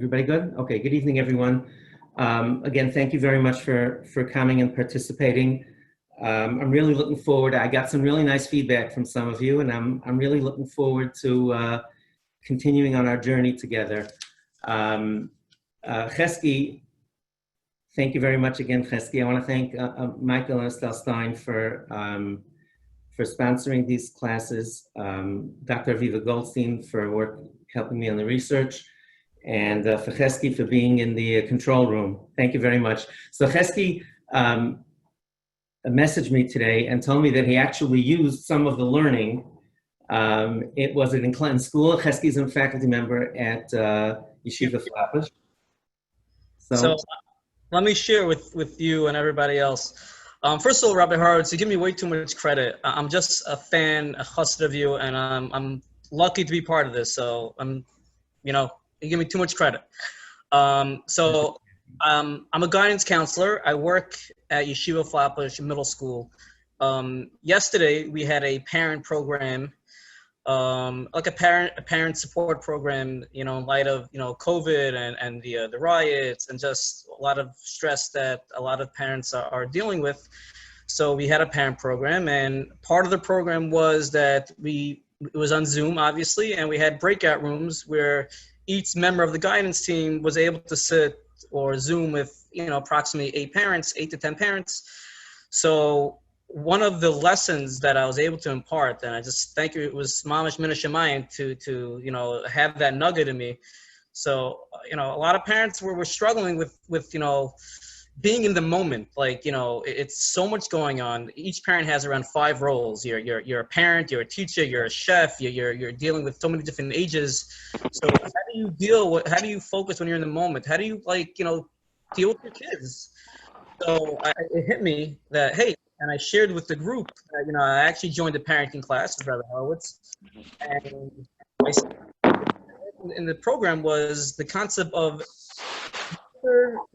Everybody good? Okay, good evening, everyone. Again, thank you very much for coming and participating. I'm really looking forward. I got some really nice feedback from some of you, and I'm really looking forward to continuing on our journey together. Chesky, thank you very much again, Chesky. I want to thank Michael and Estelle Stein for sponsoring these classes, Dr. Aviva Goldstein for helping me on the research, and for Chesky for being in the control room. Thank you very much. So Chesky messaged me today and told me that he actually used some of the learning. It was in Clinton School. Chesky's a faculty member at Yeshiva Flatbush. So let me share with you and everybody else. First of all, Rabbi Horowitz, you give me way too much credit. I'm just a fan, a chassid of you, and I'm lucky to be part of this. So you give me too much credit. I'm a guidance counselor. I work at Yeshiva Flatbush Middle School. Yesterday we had a parent program, like a parent support program, in light of COVID and the riots and just a lot of stress that a lot of parents are dealing with. So we had a parent program, and part of the program was that it was on Zoom, obviously, and we had breakout rooms where each member of the guidance team was able to sit or Zoom with approximately 8 to 10 parents. So one of the lessons that I was able to impart, and I just thank you, it was mamash min hashamayim to have that nugget in me. So a lot of parents were struggling with being in the moment. Like it's so much going on. Each parent has around 5 roles. You're a parent, you're a teacher, you're a chef, you're dealing with so many different ages. So how do you focus when you're in the moment? How do you deal with your kids? So it hit me that, hey, and I shared with the group that, I actually joined a parenting class with Rabbi Horowitz. And in the program was the concept of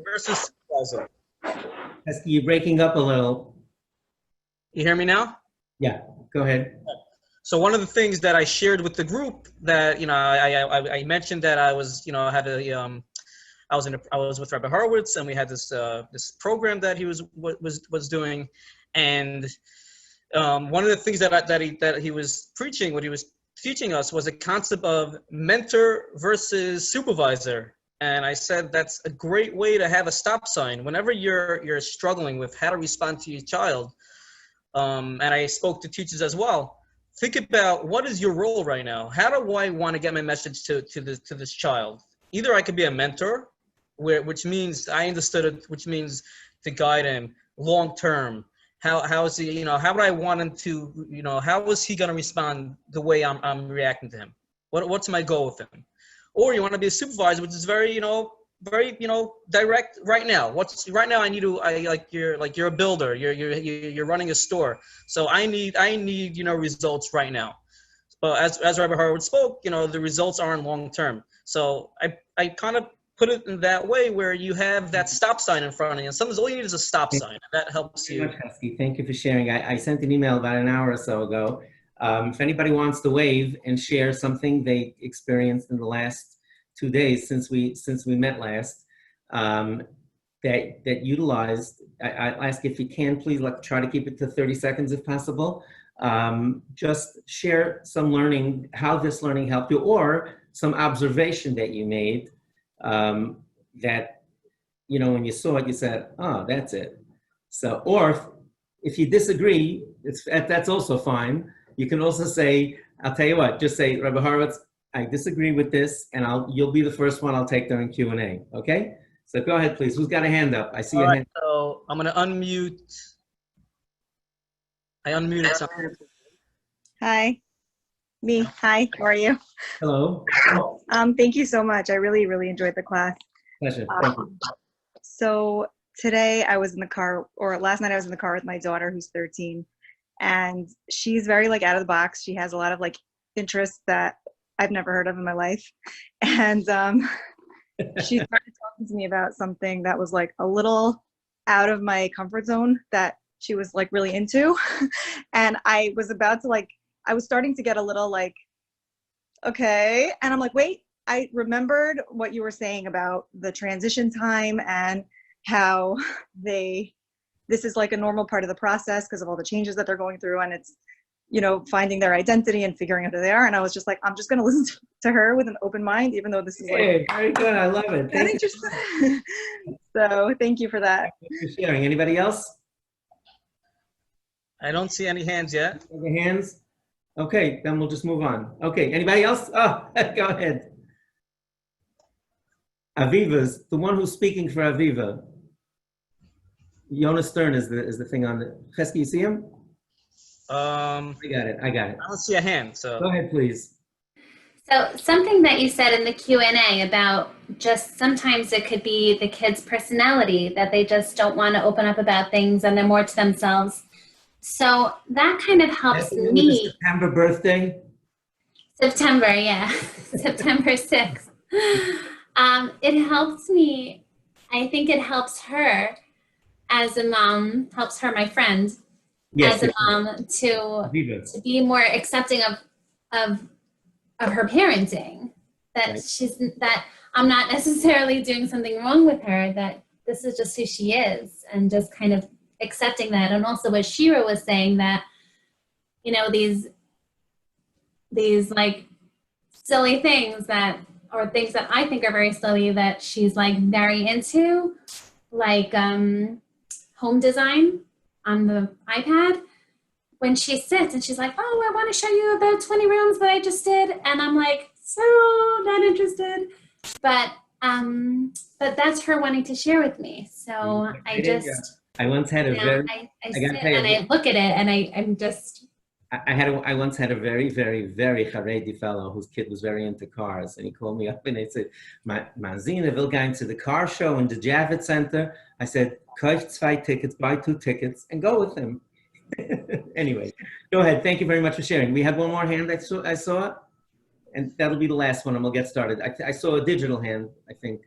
versus supervisor. You're breaking up a little. You hear me now? Yeah, go ahead. So one of the things that I shared with the group that, I mentioned that I was, I was with Rabbi Horowitz, and we had this program that he was doing, and one of the things that he was preaching, what he was teaching us, was a concept of mentor versus supervisor. And I said that's a great way to have a stop sign whenever you're struggling with how to respond to your child. And I spoke to teachers as well. Think about, what is your role right now? How do I want to get my message to this child? Either I could be a mentor, which means I understood it, which means to guide him long term. How is he? How would I want him to? How is he going to respond the way I'm reacting to him? What's my goal with him? Or you want to be a supervisor, which is very direct. Right now, right now? You're a builder. You're running a store. So I need results right now. But as Rabbi Horowitz spoke, the results aren't long term. So I kind of put it in that way where you have that stop sign in front of you, and sometimes all you need is a stop sign, and that helps you. Thank you for sharing. I sent an email about an hour or so ago. If anybody wants to wave and share something they experienced in the last 2 days since we met last, that utilized, I'll ask if you can, please try to keep it to 30 seconds if possible. Just share some learning, how this learning helped you, or some observation that you made that, when you saw it, you said, oh, that's it. So, or if you disagree, that's also fine. You can also say, I'll tell you what, just say, Rabbi Horowitz, I disagree with this, and you'll be the first one I'll take during Q&A, okay? So go ahead, please. Who's got a hand up? I see your hand. So I'm going to unmute. I unmuted something. Hi. Me. Hi. How are you? Hello. Thank you so much. I really, really enjoyed the class. Pleasure. Thank you. So today I was in the car, or last night I was in the car with my daughter who's 13, and she's very out of the box. She has a lot of interests that I've never heard of in my life. And she started talking to me about something that was a little out of my comfort zone that she was really into. And I was about to I was starting to get a little okay. And I'm wait, I remembered what you were saying about the transition time and how this is like a normal part of the process because of all the changes that they're going through, and it's, you know, finding their identity and figuring out who they are. And I was just like, I'm just going to listen to her with an open mind, even though this is like, Hey, very good. I love it. Thank interesting. So thank you for that. you for sharing. Anybody else? I don't see any hands yet. Any hands? Okay, then we'll just move on. Okay, anybody else? Oh, go ahead. Aviva's the one who's speaking for Aviva. Jonas Stern is the thing on the. Chesky, you see him? I got it. I don't see a hand, so. Go ahead, please. So something that you said in the Q&A about just sometimes it could be the kid's personality that they just don't want to open up about things and they're more to themselves. So that kind of helps me. September birthday? September, yeah. September 6th. It helps me. I think it helps her as a mom, helps her, my friend, Yes, as a mom to be more accepting of her parenting. That Right. that I'm not necessarily doing something wrong with her, that this is just who she is, and just kind of accepting that. And also what Shira was saying, that, you know, these like silly things that, or things that I think are very silly that she's like very into, like home design on the iPad. When she sits and she's like, oh, I want to show you the 20 rooms that I just did. And I'm like, so not interested. But that's her wanting to share with me. So I just, I once had a very, I sit and I look at it and I'm just. I once had a very, very, very Haredi fellow whose kid was very into cars, and he called me up and he said, Mazina will go to the car show in the Javits Center. I said, kauf 2 tickets, buy 2 tickets, and go with him. Anyway, go ahead. Thank you very much for sharing. We had one more hand I saw, and that'll be the last one, and we'll get started. I saw a digital hand, I think.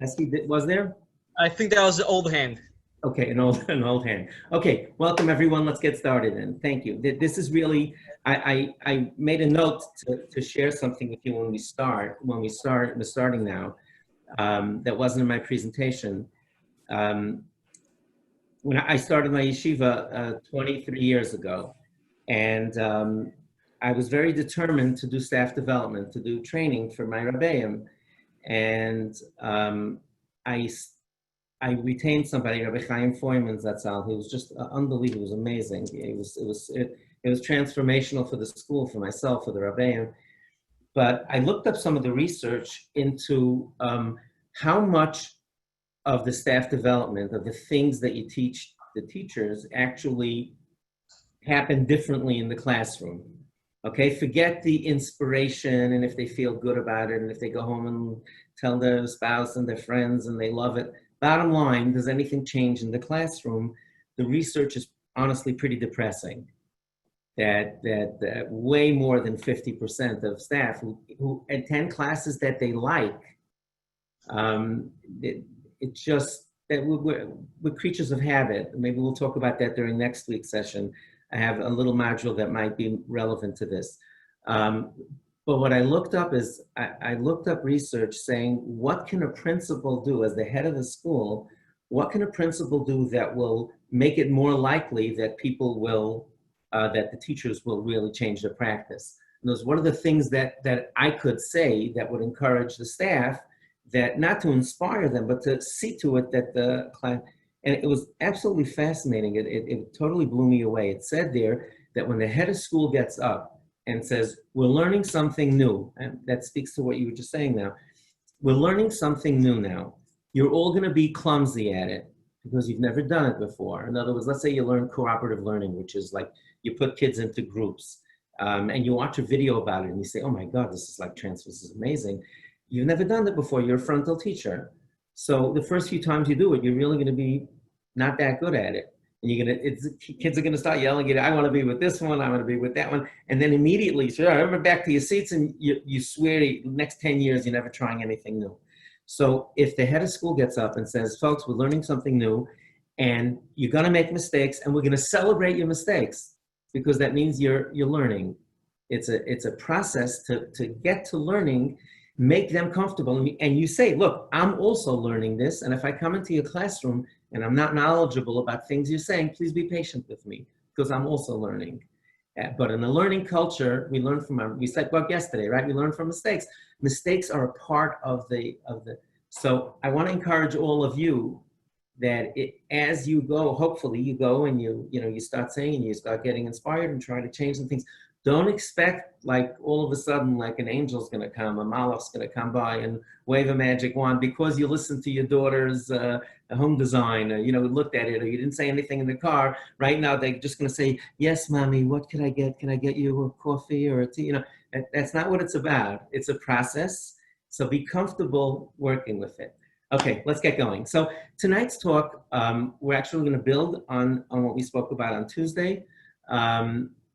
Was there? I think that was the old hand. Okay, an old hand. Okay, welcome everyone. Let's get started then. Thank you. This is really, I made a note to share something with you when we're starting now, that wasn't in my presentation. When I started my yeshiva 23 years ago, and I was very determined to do staff development, to do training for my Rebbeim, and I retained somebody, Rabbi Chaim Foyman Zatzal, who was just unbelievable. It was amazing. It was transformational for the school, for myself, for the Rebbeim. But I looked up some of the research into how much of the staff development, of the things that you teach the teachers, actually happen differently in the classroom. Okay, forget the inspiration and if they feel good about it and if they go home and tell their spouse and their friends and they love it. Bottom line, does anything change in the classroom? The research is honestly pretty depressing. That way more than 50% of staff who attend classes that they like, it's just that we're creatures of habit. Maybe we'll talk about that during next week's session. I have a little module that might be relevant to this. But what I looked up is, I looked up research saying, what can a principal do as the head of the school? What can a principal do that will make it more likely that people will, that the teachers will really change their practice? And those, what are the things that I could say that would encourage the staff, that not to inspire them, but to see to it that the class, and it was absolutely fascinating. It totally blew me away. It said there that when the head of school gets up and says, we're learning something new, and that speaks to what you were just saying now. We're learning something new now. You're all gonna be clumsy at it because you've never done it before. In other words, let's say you learn cooperative learning, which is like you put kids into groups, and you watch a video about it and you say, oh my God, this is like this is amazing. You've never done it before, you're a frontal teacher. So the first few times you do it, you're really gonna be not that good at it. And kids are gonna start yelling at you, I wanna be with this one, I wanna be with that one. And then immediately, so remember back to your seats and you swear the next 10 years, you're never trying anything new. So if the head of school gets up and says, folks, we're learning something new and you're gonna make mistakes and we're gonna celebrate your mistakes because that means you're learning. It's a process to get to learning. make them comfortable. And you say, look, I'm also learning this. And if I come into your classroom and I'm not knowledgeable about things you're saying, please be patient with me because I'm also learning. But in a learning culture, we learn from we said about yesterday, right? We learn from mistakes. Mistakes are a part of the, so I want to encourage all of you that as you go, hopefully you go and you start saying, and you start getting inspired and trying to change some things. Don't expect like all of a sudden like an angel's going to come, a malach's going to come by and wave a magic wand because you listened to your daughter's home design, looked at it, or you didn't say anything in the car. Right now they're just going to say, yes, mommy, what can I get? Can I get you a coffee or a tea? That's not what it's about. It's a process. So be comfortable working with it. Okay, let's get going. So tonight's talk, we're actually going to build on what we spoke about on Tuesday.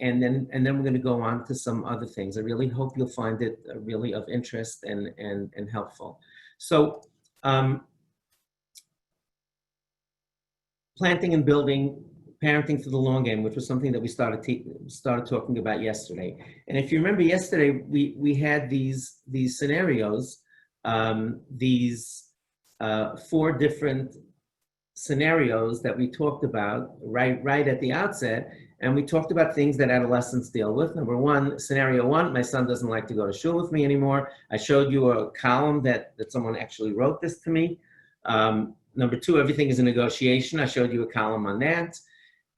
And then we're going to go on to some other things. I really hope you'll find it really of interest and helpful. So planting and building, parenting for the long game, which was something that we started talking about yesterday. And if you remember yesterday, we had these scenarios, these 4 different scenarios that we talked about right at the outset. And we talked about things that adolescents deal with. Number 1, scenario 1, my son doesn't like to go to shul with me anymore. I showed you a column that someone actually wrote this to me. Number 2, everything is a negotiation. I showed you a column on that.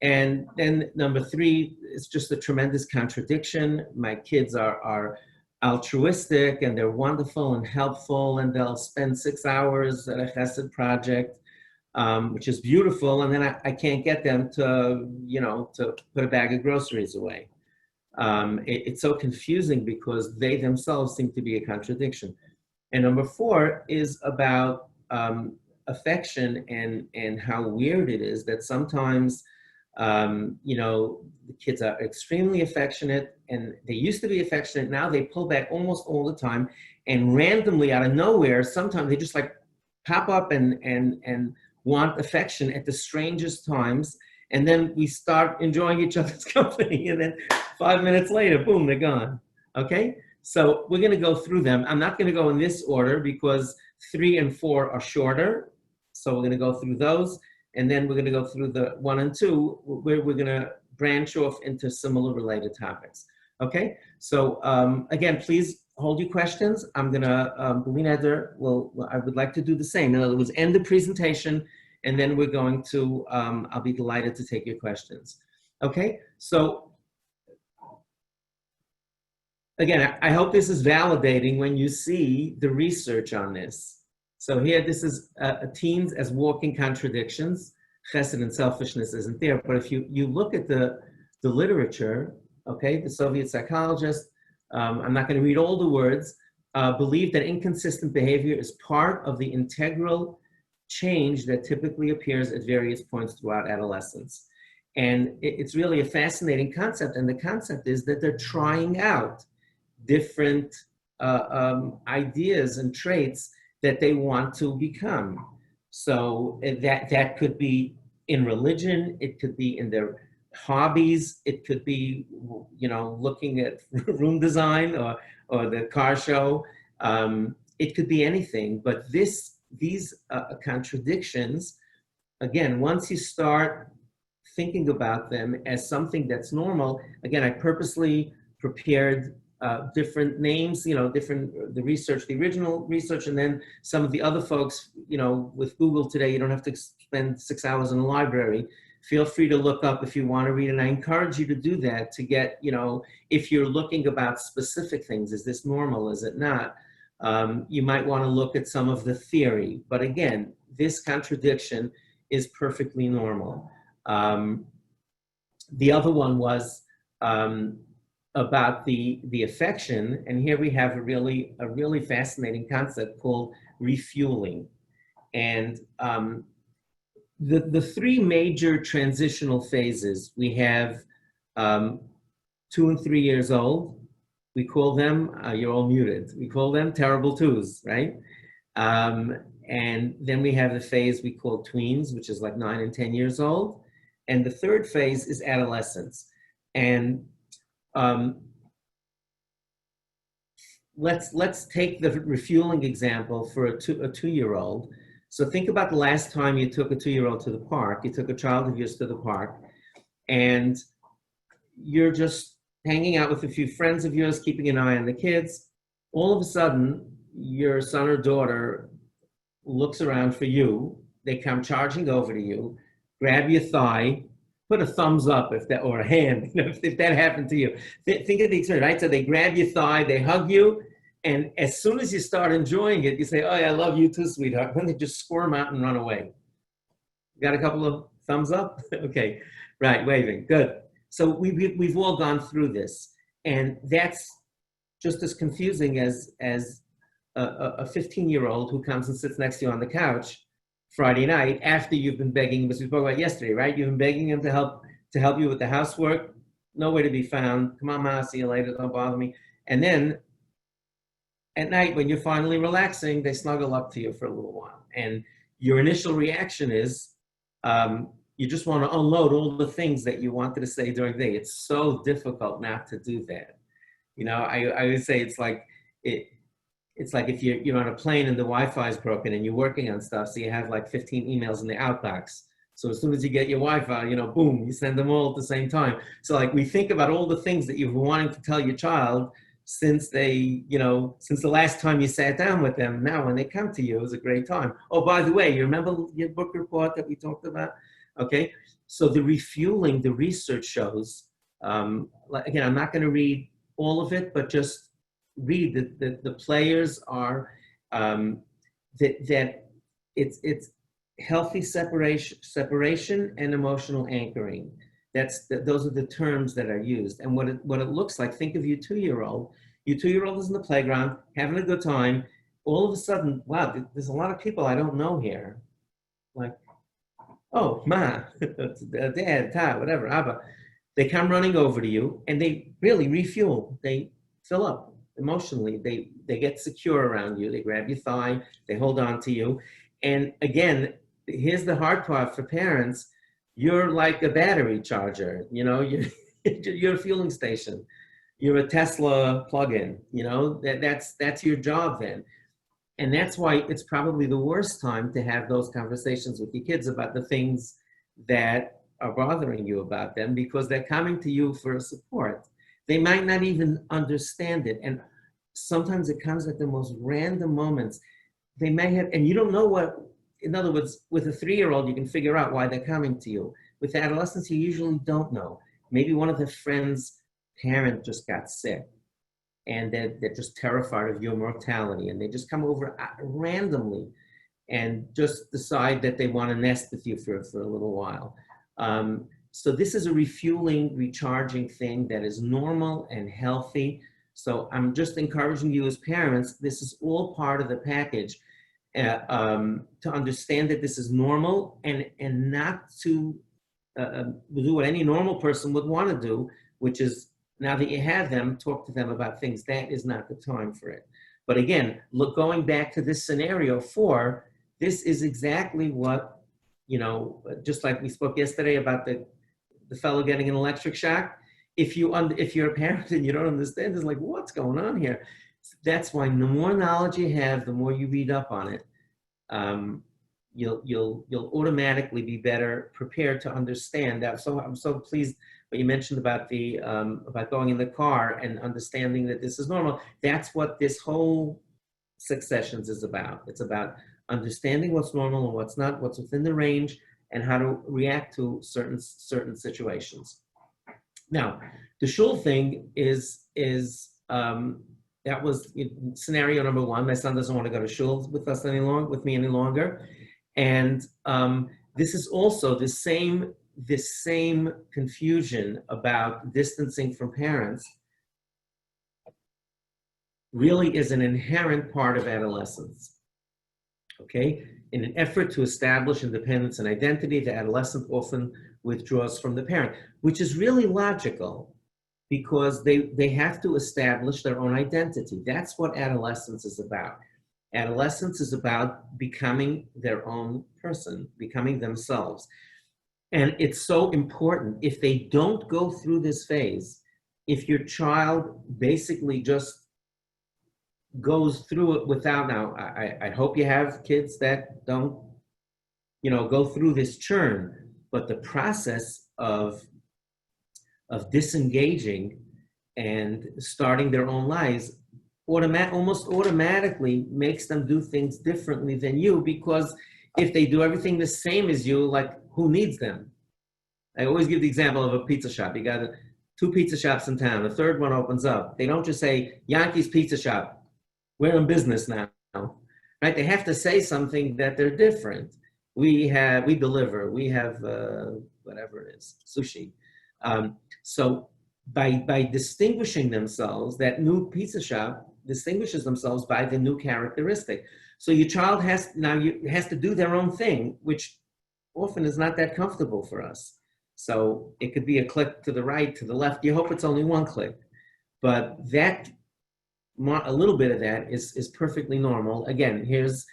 And then number 3, it's just a tremendous contradiction. My kids are altruistic and they're wonderful and helpful, and they'll spend 6 hours at a chesed project. Which is beautiful, and then I can't get them to put a bag of groceries away. It's so confusing because they themselves seem to be a contradiction. And number 4 is about affection and how weird it is that sometimes, the kids are extremely affectionate, and they used to be affectionate. Now they pull back almost all the time, and randomly out of nowhere, sometimes they just like pop up and want affection at the strangest times, and then we start enjoying each other's company, and then 5 minutes later, boom, they're gone. Okay, so we're going to go through them. I'm not going to go in this order because 3 and 4 are shorter, so we're going to go through those, and then we're going to go through the 1 and 2, where we're going to branch off into similar related topics. Okay, so again, please hold your questions. I'm gonna, I would like to do the same. In other words, end the presentation, and then we're going to, I'll be delighted to take your questions. Okay, so again, I hope this is validating when you see the research on this. So here, this is teens as walking contradictions. Chesed and selfishness isn't there, but if you look at the literature, okay, the Soviet psychologist, I'm not going to read all the words, believe that inconsistent behavior is part of the integral change that typically appears at various points throughout adolescence. And it's really a fascinating concept, and the concept is that they're trying out different ideas and traits that they want to become. So that could be in religion, it could be in their hobbies, it could be, looking at room design or the car show. It could be anything, but these contradictions, again, once you start thinking about them as something that's normal, again, I purposely prepared different names, the original research, and then some of the other folks, with Google today, you don't have to spend 6 hours in a library. Feel free to look up if you want to read, and I encourage you to do that to get, if you're looking about specific things, is this normal, is it not? You might want to look at some of the theory, but again, this contradiction is perfectly normal. The other one was about the affection, and here we have a really fascinating concept called refueling. And the 3 major transitional phases, we have 2 and 3 years old. We call them, you're all muted, we call them terrible twos, right? And then we have the phase we call tweens, which is like 9 and 10 years old. And the 3rd phase is adolescence. And let's take the refueling example for a 2-year-old. So think about the last time you took a 2-year-old to the park. You took a child of yours to the park, and you're just hanging out with a few friends of yours, keeping an eye on the kids. All of a sudden, your son or daughter looks around for you. They come charging over to you, grab your thigh, put a thumbs up if that, or a hand, if that happened to you. Think of the experience, right? So they grab your thigh, they hug you, and as soon as you start enjoying it, you say, "Oh, yeah, I love you too, sweetheart." Then they just squirm out and run away. Got a couple of thumbs up? Okay, right, waving, good. So we've all gone through this, and that's just as confusing as a 15-year-old who comes and sits next to you on the couch Friday night after you've been begging him, as we spoke about yesterday, right? You've been begging him to help you with the housework, nowhere to be found. Come on, Ma, see you later, don't bother me. And then at night, when you're finally relaxing, they snuggle up to you for a little while. And your initial reaction is, you just want to unload all the things that you wanted to say during the day. It's so difficult not to do that. You know, I would say it's like if you're on a plane and the Wi-Fi is broken and you're working on stuff, so you have like 15 emails in the outbox. So as soon as you get your Wi-Fi, boom, you send them all at the same time. So like we think about all the things that you've been wanting to tell your child since since the last time you sat down with them. Now when they come to you, it's a great time. Oh, by the way, you remember your book report that we talked about? Okay, so the refueling, the research shows, again, I'm not going to read all of it, but just read that the players are, that it's healthy separation and emotional anchoring. Those are the terms that are used. And what it looks like, think of your 2-year-old. Your 2-year-old is in the playground, having a good time. All of a sudden, wow, there's a lot of people I don't know here. Like, oh, Ma, Dad, Ta, whatever, Abba. They come running over to you and they really refuel. They fill up emotionally. They get secure around you. They grab your thigh. They hold on to you. And again, here's the hard part for parents. You're like a battery charger. You're a fueling station. You're a Tesla plug-in. That's your job then. And that's why it's probably the worst time to have those conversations with your kids about the things that are bothering you about them, because they're coming to you for support. They might not even understand it. And sometimes it comes at the most random moments. They may have, and you don't know what, in other words, with a 3-year-old, you can figure out why they're coming to you. With adolescents, you usually don't know. Maybe one of their friends' parent just got sick, and they're just terrified of your mortality, and they just come over randomly and just decide that they want to nest with you for a little while. So this is a refueling, recharging thing that is normal and healthy. So I'm just encouraging you as parents, this is all part of the package, to understand that this is normal and not to do what any normal person would want to do, which is, now that you have them, talk to them about things. That is not the time for it. But again, going back to this scenario 4, this is exactly what, just like we spoke yesterday about the fellow getting an electric shock. If you're a parent and you don't understand, it's like, what's going on here? That's why the more knowledge you have, the more you read up on it, you'll automatically be better prepared to understand that. So I'm so pleased what you mentioned about about going in the car and understanding that this is normal. That's what this whole Successions is about. It's about understanding what's normal and what's not, what's within the range, and how to react to certain situations. Now, the shul thing is that was scenario number 1. My son doesn't want to go to shul with me any longer, and this is also this same confusion about distancing from parents really is an inherent part of adolescence. Okay? In an effort to establish independence and identity, the adolescent often withdraws from the parent, which is really logical because they have to establish their own identity. That's what adolescence is about. Adolescence is about becoming their own person, becoming themselves. And it's so important. If they don't go through this phase, if your child basically just goes through it without, now, I hope you have kids that don't, go through this churn, but the process of disengaging and starting their own lives almost automatically makes them do things differently than you, because if they do everything the same as you, like, who needs them? I always give the example of a pizza shop. You got 2 pizza shops in town. The third one opens up. They don't just say, Yankees Pizza Shop, we're in business now, right? They have to say something that they're different. We deliver, we have whatever it is, sushi. So by distinguishing themselves, that new pizza shop distinguishes themselves by the new characteristic. So your child has to do their own thing, which often is not that comfortable for us. So it could be a click to the right, to the left. You hope it's only one click, but a little bit of that is perfectly normal. Again, here's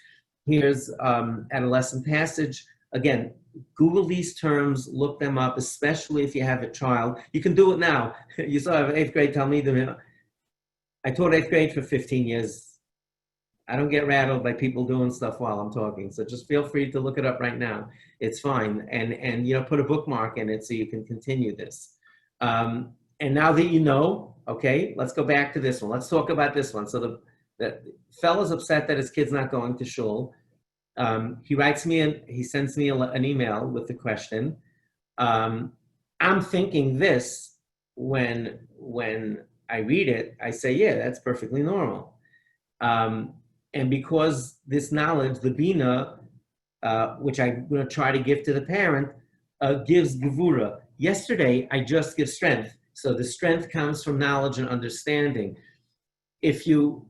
adolescent passage. Again, Google these terms, look them up, especially if you have a child. You can do it now. You saw an 8th grade Talmidim. I taught 8th grade for 15 years. I don't get rattled by people doing stuff while I'm talking. So just feel free to look it up right now. It's fine. And put a bookmark in it so you can continue this. And now that you know, okay, let's go back to this one. Let's talk about this one. So the fellow's upset that his kid's not going to shul. He writes me he sends me an email with the question. I'm thinking this when I read it, I say, yeah, that's perfectly normal. And because this knowledge, the bina, which I'm going to try to give to the parent, gives gevura. Yesterday, I just give strength. So the strength comes from knowledge and understanding. If you,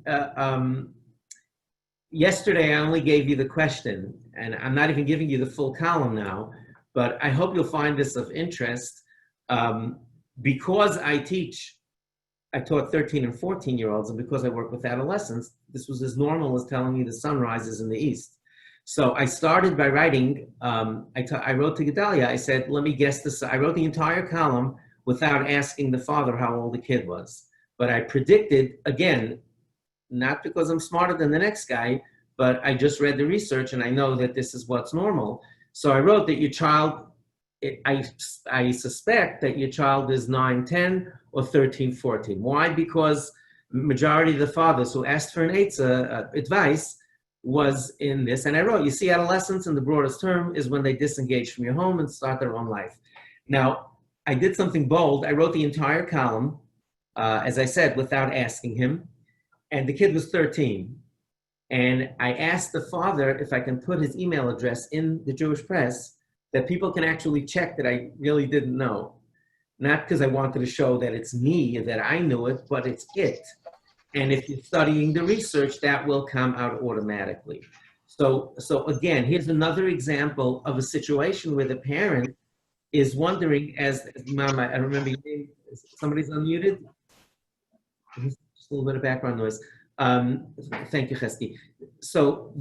yesterday I only gave you the question, and I'm not even giving you the full column now, but I hope you'll find this of interest. Because I taught 13 and 14-year-olds, and because I work with adolescents, this was as normal as telling me the sun rises in the east. So I started by writing, I wrote to Gedalia, I said, let me guess this. I wrote the entire column without asking the father how old the kid was. But I predicted, again, not because I'm smarter than the next guy, but I just read the research and I know that this is what's normal. So I wrote that your child, I suspect that your child is 9, 10, or 13, 14. Why? Because majority of the fathers who asked for an advice was in this. And I wrote, you see, adolescence in the broadest term is when they disengage from your home and start their own life. Now, I did something bold. I wrote the entire column, as I said, without asking him. And the kid was 13. And I asked the father if I can put his email address in the Jewish press that people can actually check that I really didn't know. Not because I wanted to show that it's me, that I knew it, but it's it. And if you're studying the research, that will come out automatically. So again, here's another example of a situation where the parent is wondering, as Mama, I remember your name, somebody's unmuted? Just a little bit of background noise. Thank you, Chesky. So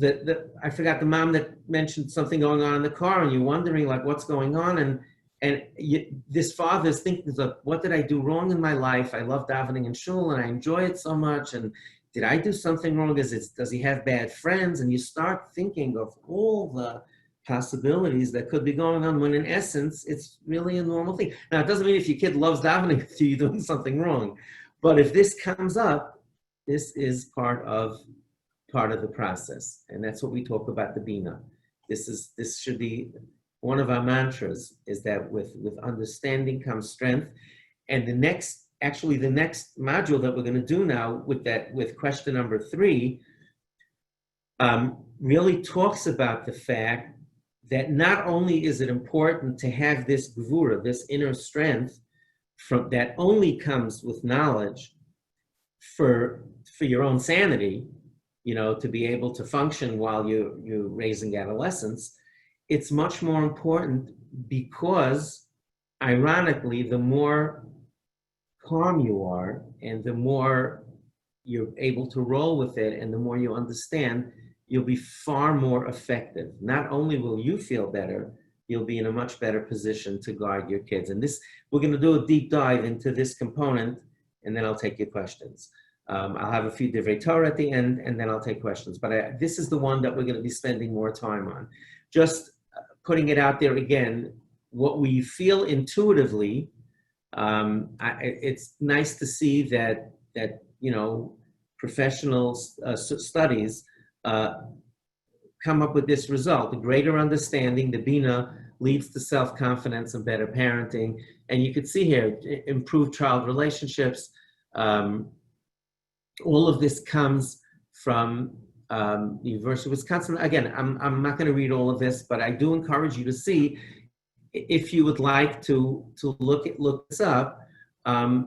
I forgot the mom that mentioned something going on in the car, and you're wondering like what's going on, and this father's thinking, what did I do wrong in my life? I love davening in shul and I enjoy it so much, and did I do something wrong? Does he have bad friends? And you start thinking of all the possibilities that could be going on, when in essence it's really a normal thing. Now it doesn't mean if your kid loves davening with you, you're doing something wrong, but if this comes up, this is part of the process, and that's what we talk about the bina. This should be one of our mantras, is that with understanding comes strength. And the next module that we're going to do now with question number 3 really talks about the fact that not only is it important to have this gvura, this inner strength that only comes with knowledge for your own sanity, to be able to function while you're raising adolescents. It's much more important because, ironically, the more calm you are and the more you're able to roll with it and the more you understand, you'll be far more effective. Not only will you feel better, you'll be in a much better position to guide your kids. And we're going to do a deep dive into this component, and then I'll take your questions. I'll have a few divrei Torah at the end, and then I'll take questions. But this is the one that we're going to be spending more time on. Just putting it out there again, what we feel intuitively, it's nice to see that professional studies come up with this result. The greater understanding, the Bina, leads to self-confidence and better parenting. And you could see here, improved child relationships. All of this comes from the University of Wisconsin. Again, I'm not going to read all of this, but I do encourage you to see, if you would like to look this up.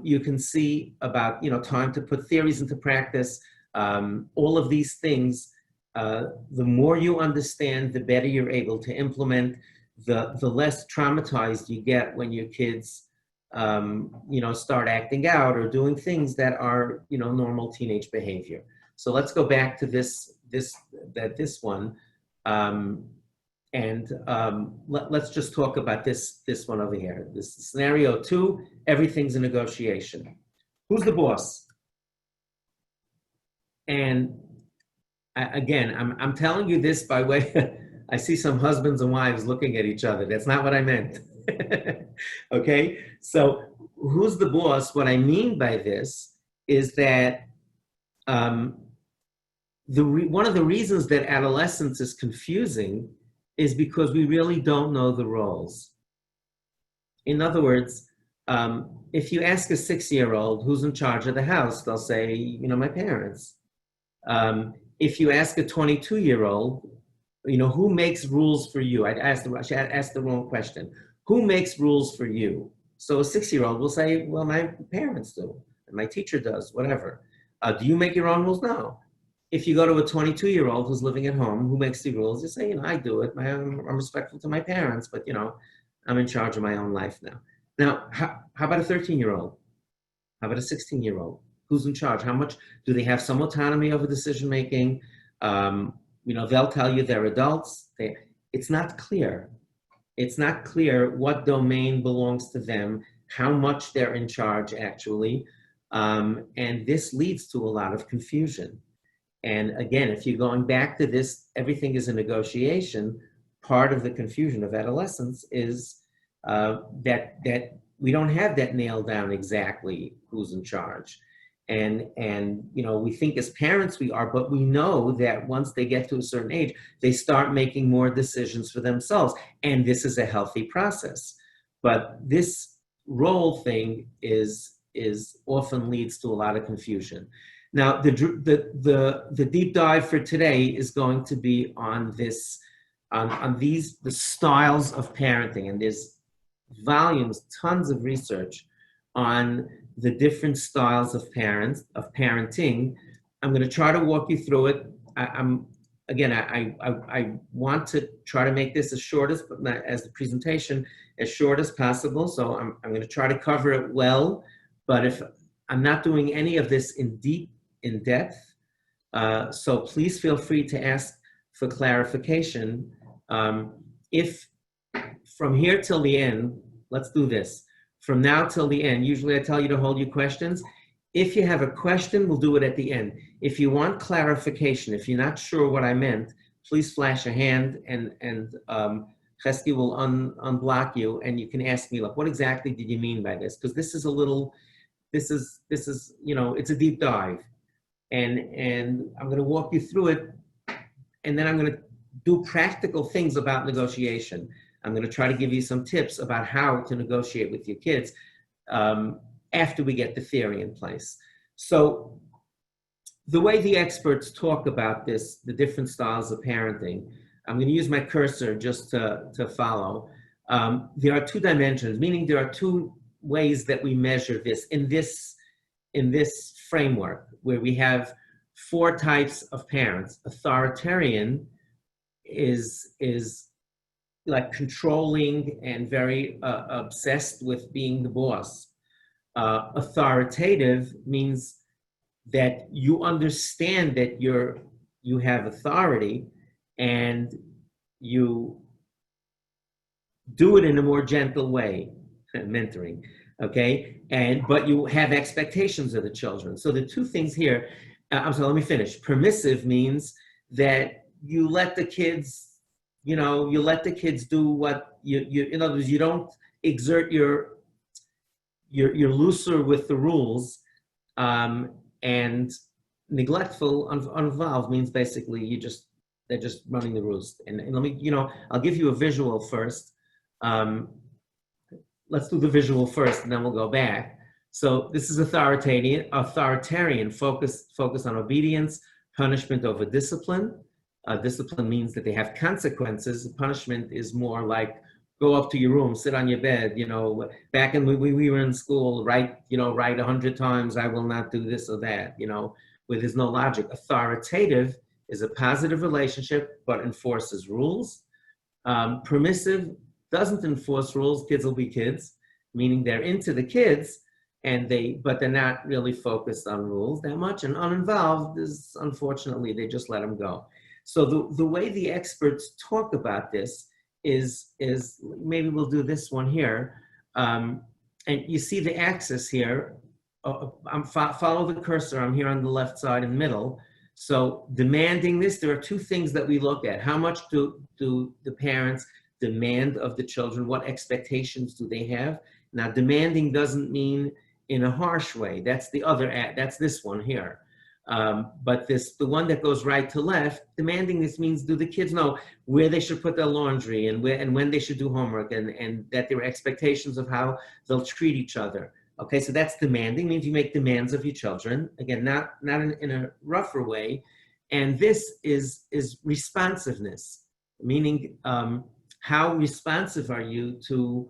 You can see about time to put theories into practice. All of these things. The more you understand, the better you're able to implement. The less traumatized you get when your kids start acting out or doing things that are normal teenage behavior. So let's go back to this one, and let's just talk about this one over here. This scenario 2, everything's a negotiation. Who's the boss? And I'm telling you this by way, I see some husbands and wives looking at each other. That's not what I meant. Okay, so who's the boss? What I mean by this is that one of the reasons that adolescence is confusing is because we really don't know the roles. In other words, if you ask a 6-year-old who's in charge of the house, they'll say, my parents. If you ask a 22-year-old, who makes rules for you? I asked the wrong question. Who makes rules for you? So a 6-year-old will say, well, my parents do, and my teacher does, whatever. Do you make your own rules? No. If you go to a 22-year-old who's living at home, who makes the rules, you say, I do it. I'm respectful to my parents, but, I'm in charge of my own life now. Now, how about a 13-year-old? How about a 16-year-old? Who's in charge? How much do they have some autonomy over decision-making? They'll tell you they're adults. It's not clear. It's not clear what domain belongs to them, how much they're in charge, actually. And this leads to a lot of confusion. And again, if you're going back to this, everything is a negotiation, part of the confusion of adolescence is that we don't have that nailed down exactly who's in charge. And we think as parents we are, but we know that once they get to a certain age, they start making more decisions for themselves. And this is a healthy process. But this role thing is often leads to a lot of confusion. Now, the deep dive for today is going to be on this, the styles of parenting. And there's volumes, tons of research on the different styles of parenting. I'm going to try to walk you through it. I want to try to make this as the presentation as short as possible. So I'm going to try to cover it well, but if I'm not doing any of this in depth, so please feel free to ask for clarification. If from here till the end, let's do this. From now till the end, usually I tell you to hold your questions. If you have a question, we'll do it at the end. If you want clarification, if you're not sure what I meant, please flash a hand and Chesky will unblock you and you can ask me, look, what exactly did you mean by this? Because this is it's a deep dive. And I'm going to walk you through it, and then I'm going to do practical things about negotiation. I'm going to try to give you some tips about how to negotiate with your kids after we get the theory in place. So the way the experts talk about this, the different styles of parenting, I'm going to use my cursor just to follow. There are 2 dimensions, meaning there are 2 ways that we measure this in this framework, where we have 4 types of parents. Authoritarian is like controlling and very obsessed with being the boss. Authoritative means that you understand that you have authority and you do it in a more gentle way, mentoring. okay? But you have expectations of the children. So the two things here, I'm sorry, let me finish. Permissive means that you let the kids, you let the kids do what in other words, you don't exert you're looser with the rules, and neglectful, uninvolved means basically they're just running the rules. And let me, I'll give you a visual first. Let's do the visual first, and then we'll go back. So this is authoritarian focus on obedience, punishment over discipline. Discipline means that they have consequences. Punishment is more like go up to your room, sit on your bed. Back when we were in school, write 100 times, I will not do this or that, where there's no logic. Authoritative is a positive relationship, but enforces rules. Permissive doesn't enforce rules. Kids will be kids, meaning they're into the kids, but they're not really focused on rules that much. And uninvolved is, unfortunately, they just let them go. So the way the experts talk about this is maybe we'll do this one here. And you see the axis here. Follow the cursor. I'm here on the left side in the middle. So demanding this, there are two things that we look at. How much do the parents demand of the children? What expectations do they have? Now, demanding doesn't mean in a harsh way. That's that's this one here. But the one that goes right to left, demanding this means, do the kids know where they should put their laundry and when they should do homework, and that there are expectations of how they'll treat each other. Okay, so that's demanding, means you make demands of your children. Again, not in a rougher way. And this is responsiveness, meaning how responsive are you to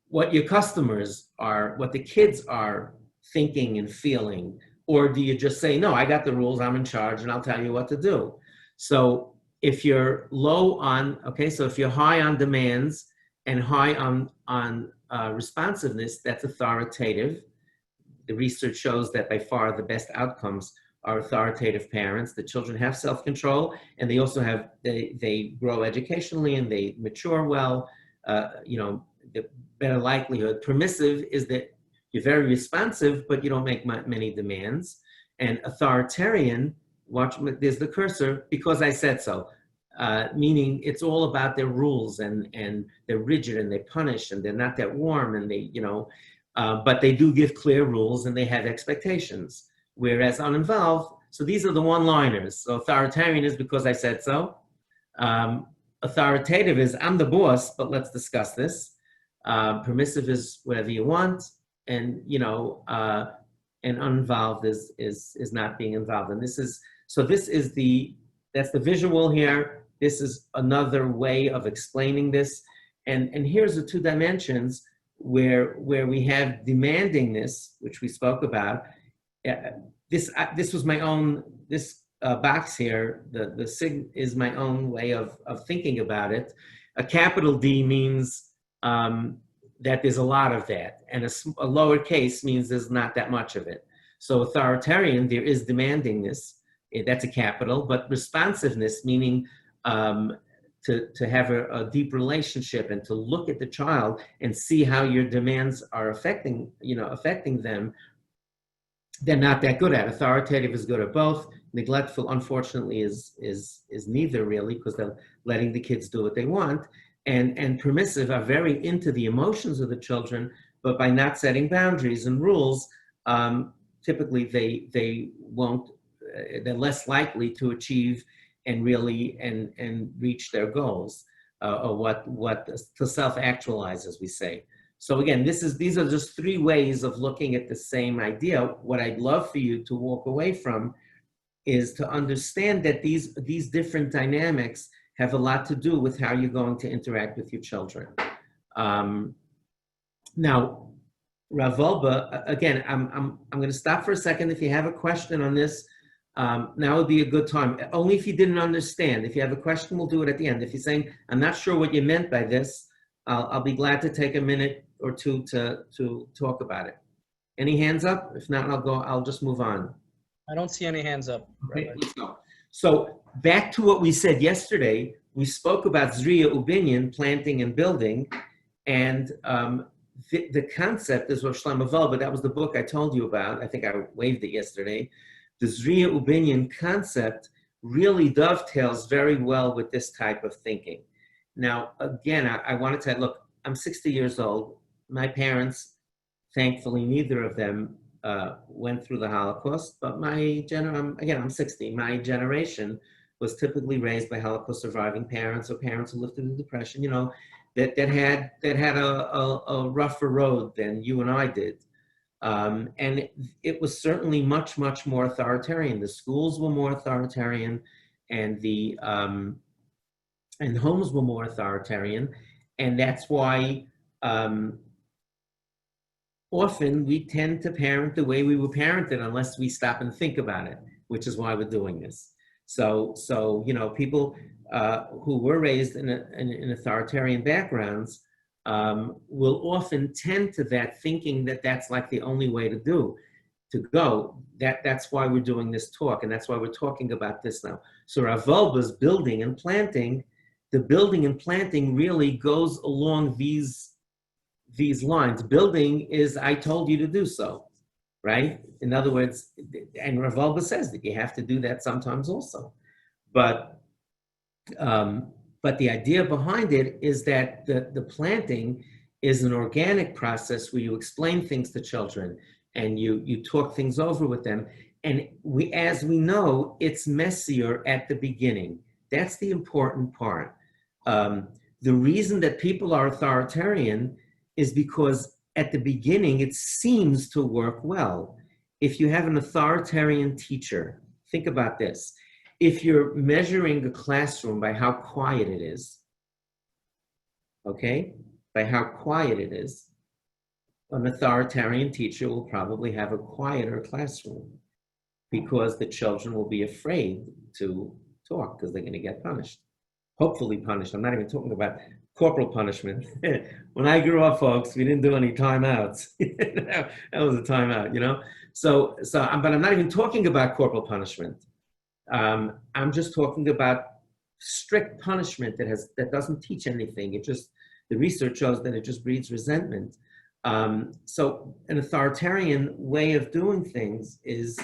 what your customers are, what the kids are thinking and feeling? Or do you just say, no, I got the rules, I'm in charge, and I'll tell you what to do? So if you're if you're high on demands and high on responsiveness, that's authoritative. The research shows that by far the best outcomes are authoritative parents. The children have self-control, and they also they grow educationally and they mature well. The better likelihood. Permissive is that you're very responsive, but you don't make many demands. And authoritarian, there's the cursor, because I said so. Meaning it's all about their rules, and they're rigid and they punish and they're not that warm, and but they do give clear rules and they have expectations. Whereas uninvolved, so these are the one-liners. So authoritarian is because I said so. Authoritative is I'm the boss, but let's discuss this. Permissive is whatever you want, and uninvolved is not being involved. And that's the visual here. This is another way of explaining this. And here's the two dimensions where we have demandingness, which we spoke about. This was my own, this box here, the sig is my own way of thinking about it. A capital D means that there's a lot of that, and a lowercase means there's not that much of it. So authoritarian, there is demandingness, that's a capital, but responsiveness, meaning to have a deep relationship and to look at the child and see how your demands are affecting them, they're not that good at. Authoritative is good at both. Neglectful, unfortunately, is neither really, because they're letting the kids do what they want. And permissive are very into the emotions of the children, but by not setting boundaries and rules, typically they won't. They're less likely to achieve and really and reach their goals, or to self-actualize, as we say. So again, these are just three ways of looking at the same idea. What I'd love for you to walk away from is to understand that these different dynamics have a lot to do with how you're going to interact with your children. Now, Ravolba, again, I'm going to stop for a second. If you have a question on this, now would be a good time. Only if you didn't understand. If you have a question, we'll do it at the end. If you're saying, I'm not sure what you meant by this, I'll be glad to take a minute or two to talk about it. Any hands up? If not, I'll just move on. I don't see any hands up. Okay, let's go. So back to what we said yesterday, we spoke about Zriya Ubinyan, planting and building, and the concept is Rosh Shlomo, but that was the book I told you about. I think I waved it yesterday. The Zriya Ubinyan concept really dovetails very well with this type of thinking. Now, again, I wanted to look, I'm 60 years old. My parents, thankfully, neither of them went through the Holocaust, but I'm 60. My generation was typically raised by Holocaust surviving parents or parents who lived through the Depression, that had a rougher road than you and I did. And it was certainly much, much more authoritarian. The schools were more authoritarian, and the homes were more authoritarian. And that's why often we tend to parent the way we were parented unless we stop and think about it, which is why we're doing this. So people who were raised in authoritarian backgrounds will often tend to that, thinking that that's like the only way to go. That's why we're doing this talk, and that's why we're talking about this now. So Rav Wolbe's building and planting, the building and planting really goes along these lines. Building is, I told you to do so, right? In other words, and Rav Wolbe says that you have to do that sometimes also. But the idea behind it is that the planting is an organic process where you explain things to children and you talk things over with them. And as we know, it's messier at the beginning. That's the important part. The reason that people are authoritarian is because at the beginning, it seems to work well. If you have an authoritarian teacher, think about this. If you're measuring a classroom by how quiet it is, okay, by how quiet it is, an authoritarian teacher will probably have a quieter classroom because the children will be afraid to talk because they're going to get punished. Hopefully punished. I'm not even talking about corporal punishment. When I grew up, folks, we didn't do any timeouts. That was a timeout, So, but I'm not even talking about corporal punishment. I'm just talking about strict punishment that doesn't teach anything. The research shows that it just breeds resentment. So an authoritarian way of doing things is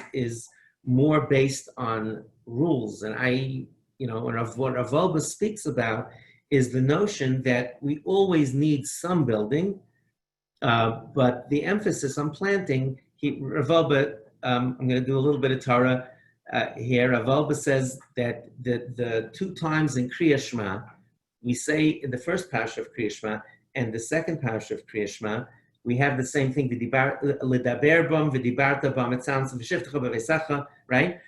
more based on rules. And what Rav Wolbe speaks about is the notion that we always need some building, but the emphasis on planting, Rav Wolbe, I'm going to do a little bit of Torah here. Rav Wolbe says that the two times in Kriya Shema, we say in the first parsha of Kriya Shema and the second parsha of Kriya Shema, we have the same thing, l'daber bam v'dibarta bam, it sounds v'shivtecha b'veisacha, right?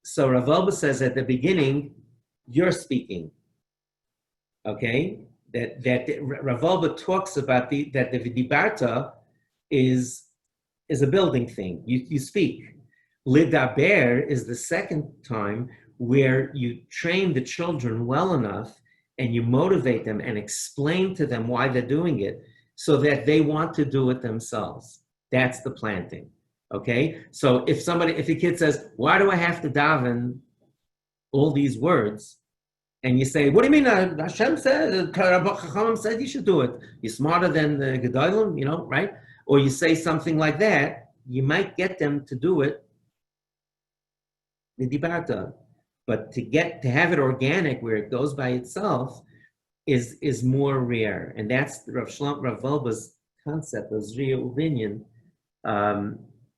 So Rav Wolbe says at the beginning, you're speaking, okay? That Rav Wolbe talks about that the v'dibarta is a building thing. You speak. L'daber is the second time where you train the children well enough and you motivate them and explain to them why they're doing it so that they want to do it themselves. That's the planting, okay? So if a kid says, why do I have to daven all these words? And you say, what do you mean? Hashem said, Chachamim said you should do it. You're smarter than the Gedolim, right? Or you say something like that, you might get them to do it, the dibarta. But to have it organic where it goes by itself is more rare. And that's Rav Wolbe's concept of Zriya Ubinyan,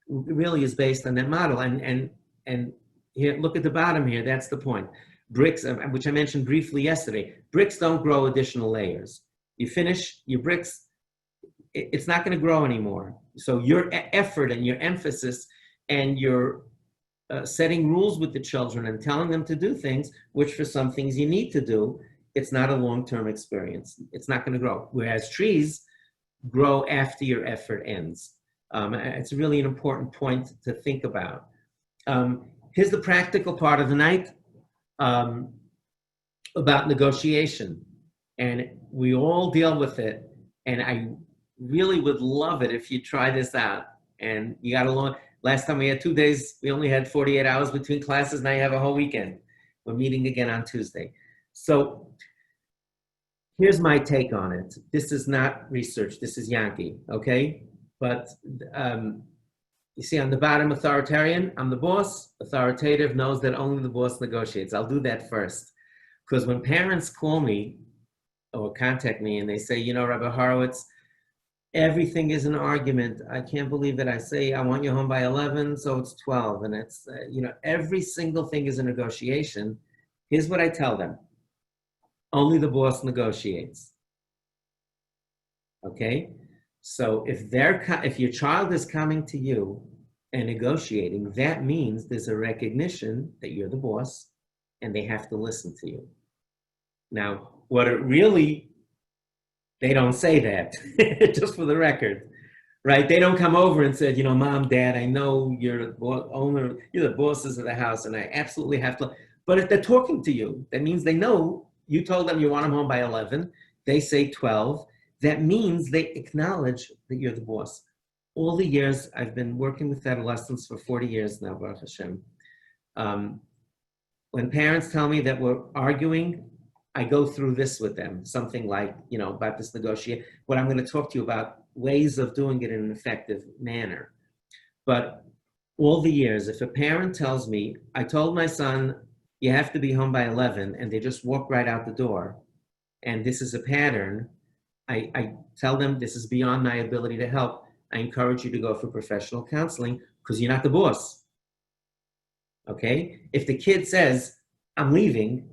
really is based on that model. And here, look at the bottom here, that's the point. Bricks, which I mentioned briefly yesterday, bricks don't grow additional layers. You finish your bricks, it's not going to grow anymore. So your effort and your emphasis and your setting rules with the children and telling them to do things, which for some things you need to do, it's not a long-term experience. It's not going to grow. Whereas trees grow after your effort ends. It's really an important point to think about. Here's the practical part of the night about negotiation. And we all deal with it. And I really would love it if you try this out. And you got along. Last time we had 2 days, we only had 48 hours between classes. Now you have a whole weekend. We're meeting again on Tuesday. So Here's my take on it. This is not research. This is Yankee, okay? But you see on the bottom, authoritarian, I'm the boss. Authoritative knows that only the boss negotiates. I'll do that first. Because when parents call me or contact me and they say, you know, Rabbi Horowitz, everything is an argument. I can't believe it. I say, I want you home by 11, so it's 12. And it's, you know, every single thing is a negotiation. Here's what I tell them. Only the boss negotiates. Okay? So if your child is coming to you and negotiating, that means there's a recognition that you're the boss and they have to listen to you. Now, what it really, they don't say that, just for the record, right? They don't come over and say, you know, Mom, Dad, I know you're the owner, you're the bosses of the house and I absolutely have to, but if they're talking to you, that means they know you told them you want them home by 11, they say 12, that means they acknowledge that you're the boss. All the years, I've been working with adolescents for 40 years now, Baruch Hashem. When parents tell me that we're arguing, I go through this with them, something like, you know, about this negotiation. What I'm going to talk to you about, ways of doing it in an effective manner. But all the years, if a parent tells me, I told my son, you have to be home by 11, and they just walk right out the door, and this is a pattern, I tell them this is beyond my ability to help. I encourage you to go for professional counseling because you're not the boss. Okay? If the kid says, I'm leaving,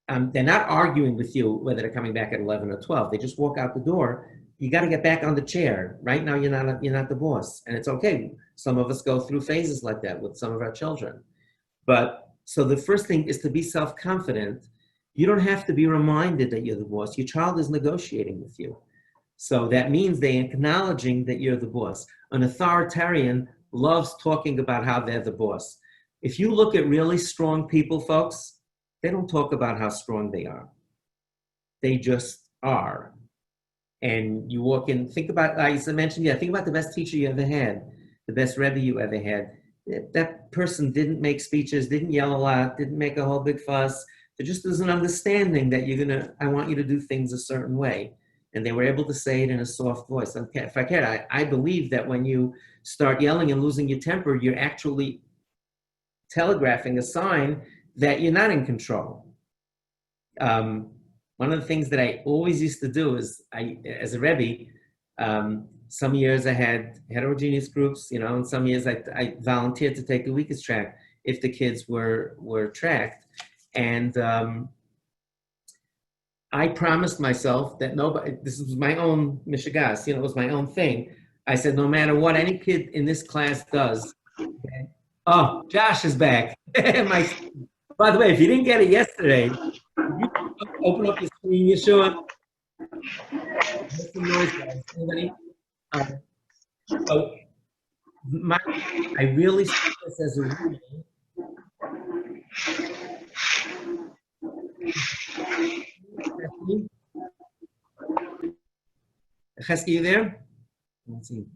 they're not arguing with you whether they're coming back at 11 or 12. They just walk out the door. You got to get back on the chair. Right now, you're not the boss. And it's okay. Some of us go through phases like that with some of our children. But so the first thing is to be self-confident. You don't have to be reminded that you're the boss. Your child is negotiating with you. So that means they're acknowledging that you're the boss. An authoritarian loves talking about how they're the boss. If you look at really strong people, folks, they don't talk about how strong they are. They just are. And you walk in, think about, I mentioned, think about the best teacher you ever had, the best Rebbe you ever had. That person didn't make speeches, didn't yell a lot, didn't make a whole big fuss. There just is an understanding that I want you to do things a certain way. And they were able to say it in a soft voice. If I can, I believe that when you start yelling and losing your temper, you're actually telegraphing a sign that you're not in control. One of the things that I always used to do is, as a Rebbe, some years I had heterogeneous groups, you know, and some years I volunteered to take the weakest track if the kids were tracked. And I promised myself that nobody, this was my own mishigas, you know, it was my own thing. I said, no matter what any kid in this class does, okay, oh, Josh is back. By the way, if you didn't get it yesterday, you open up your screen, Yeshua. Make some noise, guys. Anybody? So I really see this as a rule. Chesky, you there? Let's see.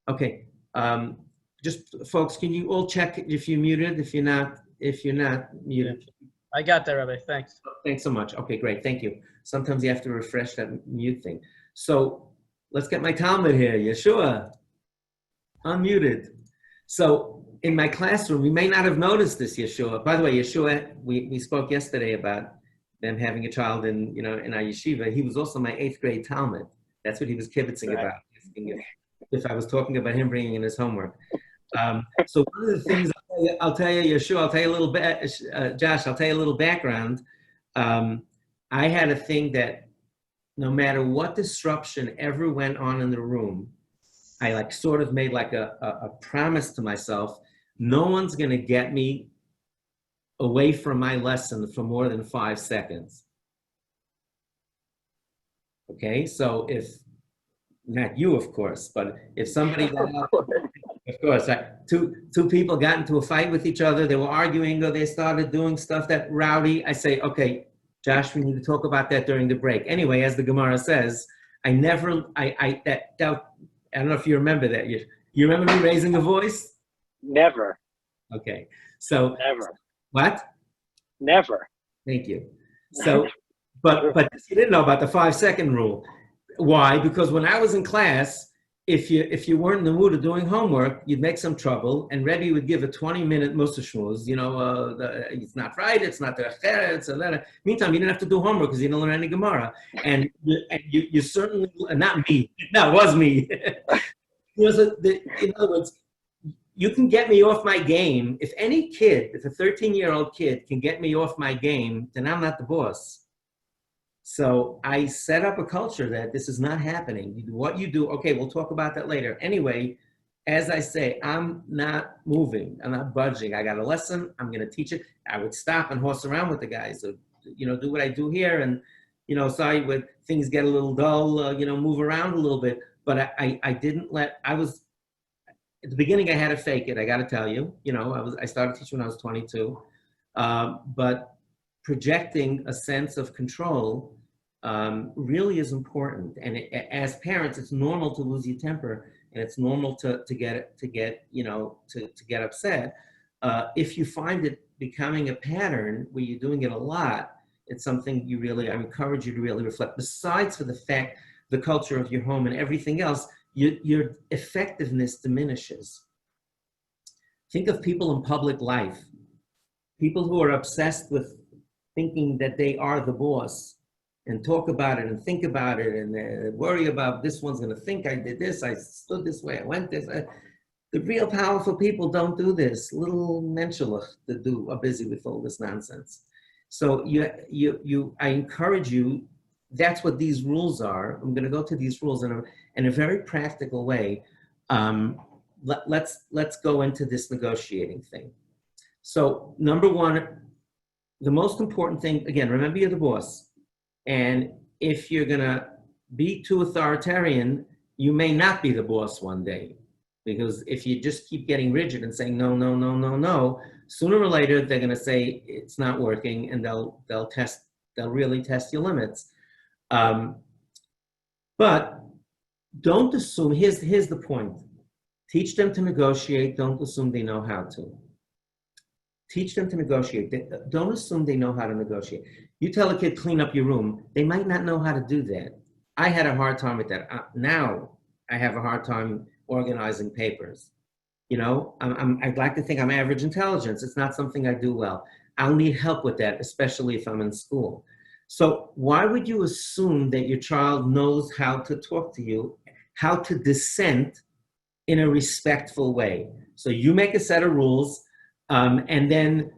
Okay. Just folks, can you all check if you're muted? If you're not muted. I got that, Rabbi. Thanks. Thanks so much. Okay, great. Thank you. Sometimes you have to refresh that mute thing. So let's get my Talmud here. Yeshua, unmuted. So in my classroom, we may not have noticed this, Yeshua. By the way, Yeshua, we spoke yesterday about them having a child in our yeshiva. He was also my 8th grade Talmud. That's what he was kibitzing about. If I was talking about him bringing in his homework. So one of the things I'll tell you, Yeshua, I'll tell you a little bit, Josh, I'll tell you a little background. I had a thing that no matter what disruption ever went on in the room, I sort of made a promise to myself, no one's gonna get me away from my lesson for more than 5 seconds. Okay, so if, not you, of course, but if somebody, of course, two people got into a fight with each other, they were arguing or they started doing stuff that rowdy, I say, okay, Josh, we need to talk about that during the break. Anyway, as the Gemara says, I don't know if you remember that. You remember me raising a voice? Never. Okay, so. Never. What? Never. Thank you. So, But you didn't know about the 5-second rule. Why? Because when I was in class, if you weren't in the mood of doing homework, you'd make some trouble, and Rebbe would give a 20-minute mussar shmuz. It's not right, it's not the it's a. Meantime, you didn't have to do homework because you didn't learn any Gemara. And you certainly, not me, no, it was me. In other words, you can get me off my game. If any kid, if a 13-year-old kid can get me off my game, then I'm not the boss. So I set up a culture that this is not happening. You do what you do. Okay, we'll talk about that later. Anyway, as I say, I'm not moving. I'm not budging. I got a lesson. I'm going to teach it. I would stop and horse around with the guys. So, do what I do here. And, sorry, when things get a little dull, move around a little bit. But I didn't at the beginning, I had to fake it. I got to tell you, I started teaching when I was 22. But projecting a sense of control really is important. And as parents, it's normal to lose your temper, and it's normal to get upset. If you find it becoming a pattern where you're doing it a lot, it's something I encourage you to really reflect. Besides for the fact, the culture of your home and everything else, your effectiveness diminishes. Think of people in public life, people who are obsessed with thinking that they are the boss, and talk about it and think about it and worry about this one's going to think I did this, I stood this way, I went this. The real powerful people don't do this. Little menschelach that are busy with all this nonsense. So I encourage you. That's what these rules are. I'm going to go to these rules in a very practical way. Let's go into this negotiating thing. So number one, the most important thing, again, remember you're the boss. And if you're going to be too authoritarian, you may not be the boss one day. Because if you just keep getting rigid and saying no, no, no, no, no, sooner or later they're going to say it's not working, and they'll really test your limits. But don't assume, here's the point. Teach them to negotiate. Don't assume they know how to. Teach them to negotiate. Don't assume they know how to negotiate. You tell a kid, clean up your room. They might not know how to do that. I had a hard time with that. Now I have a hard time organizing papers. I'd like to think I'm average intelligence. It's not something I do well. I'll need help with that, especially if I'm in school. So why would you assume that your child knows how to talk to you, how to dissent in a respectful way? So you make a set of rules, and then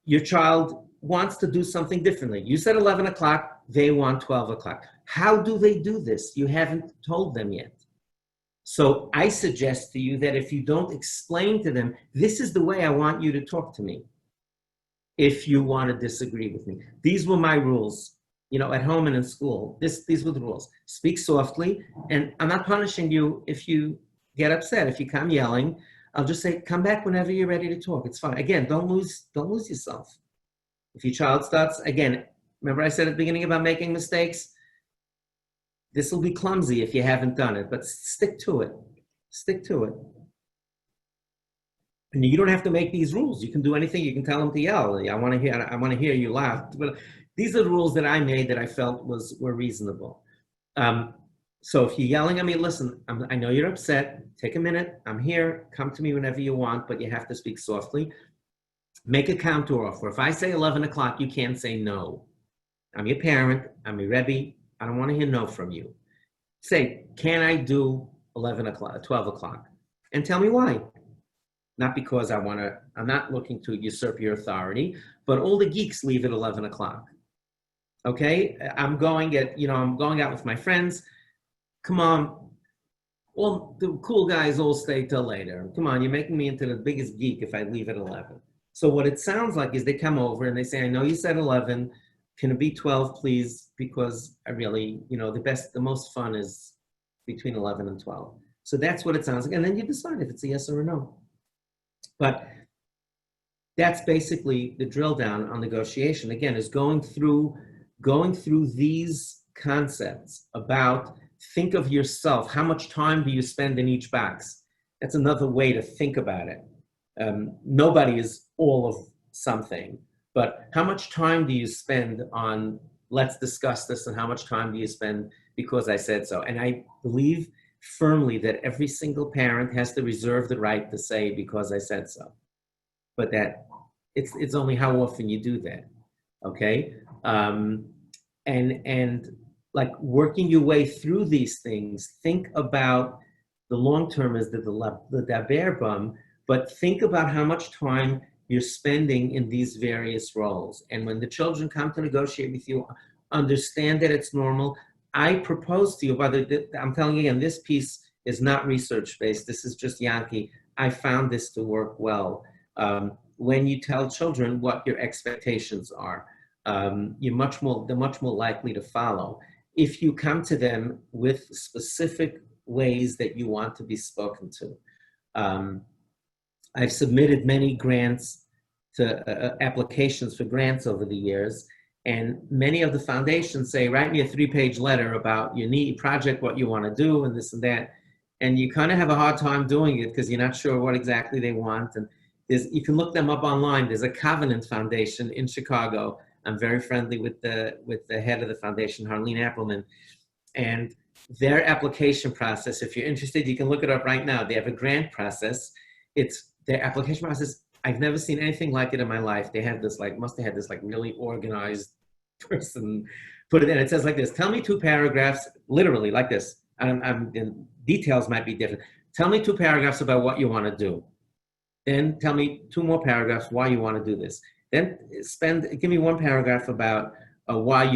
your child wants to do something differently. You said 11 o'clock, they want 12 o'clock. How do they do this? You haven't told them yet. So I suggest to you that if you don't explain to them, this is the way I want you to talk to me, if you want to disagree with me. These were my rules, at home and in school. These were the rules. Speak softly, and I'm not punishing you if you get upset. If you come yelling, I'll just say, come back whenever you're ready to talk. It's fine. Again, don't lose yourself. If your child starts, again, remember I said at the beginning about making mistakes? This will be clumsy if you haven't done it, but stick to it. Stick to it. And you don't have to make these rules. You can do anything. You can tell them to yell. I want to hear you laugh. But these are the rules that I made that I felt were reasonable. So if you're yelling at me, listen, I know you're upset. Take a minute. I'm here. Come to me whenever you want, but you have to speak softly. Make a counter offer. If I say 11 o'clock, you can't say no. I'm your parent. I'm your Rebbe. I don't want to hear no from you. Say, can I do 11 o'clock, 12 o'clock? And tell me why. Not because I'm not looking to usurp your authority, but all the geeks leave at 11 o'clock. Okay? I'm going out with my friends. Come on. Well, the cool guys all stay till later. Come on, you're making me into the biggest geek if I leave at 11. So what it sounds like is they come over and they say, I know you said 11. Can it be 12, please? Because I really, the most fun is between 11 and 12. So that's what it sounds like. And then you decide if it's a yes or a no. But that's basically the drill down on negotiation. Again, is going through these concepts about think of yourself. How much time do you spend in each box? That's another way to think about it. Nobody is all of something. But how much time do you spend on, let's discuss this, and how much time do you spend because I said so? And I believe firmly that every single parent has to reserve the right to say because I said so. But that it's only how often you do that, okay? And like working your way through these things, think about the long term as the daber bum, but think about how much time you're spending in these various roles. And when the children come to negotiate with you, understand that it's normal. I propose to you, I'm telling you again, this piece is not research-based. This is just Yankee. I found this to work well. When you tell children what your expectations are, they're much more likely to follow. If you come to them with specific ways that you want to be spoken to. I've submitted many grants to applications for grants over the years, and many of the foundations say, write me a 3-page letter about your project, what you want to do, and this and that. And you kind of have a hard time doing it because you're not sure what exactly they want. And you can look them up online. There's a Covenant Foundation in Chicago. I'm very friendly with the head of the foundation, Harleen Appelman. And their application process, if you're interested, you can look it up right now. They have a grant process. Their application process, I've never seen anything like it in my life. They have this must have had this really organized person put it in. It says like this: tell me 2 paragraphs, literally like this. The details might be different. Tell me 2 paragraphs about what you want to do. Then tell me 2 more paragraphs why you want to do this. Then give me 1 paragraph about why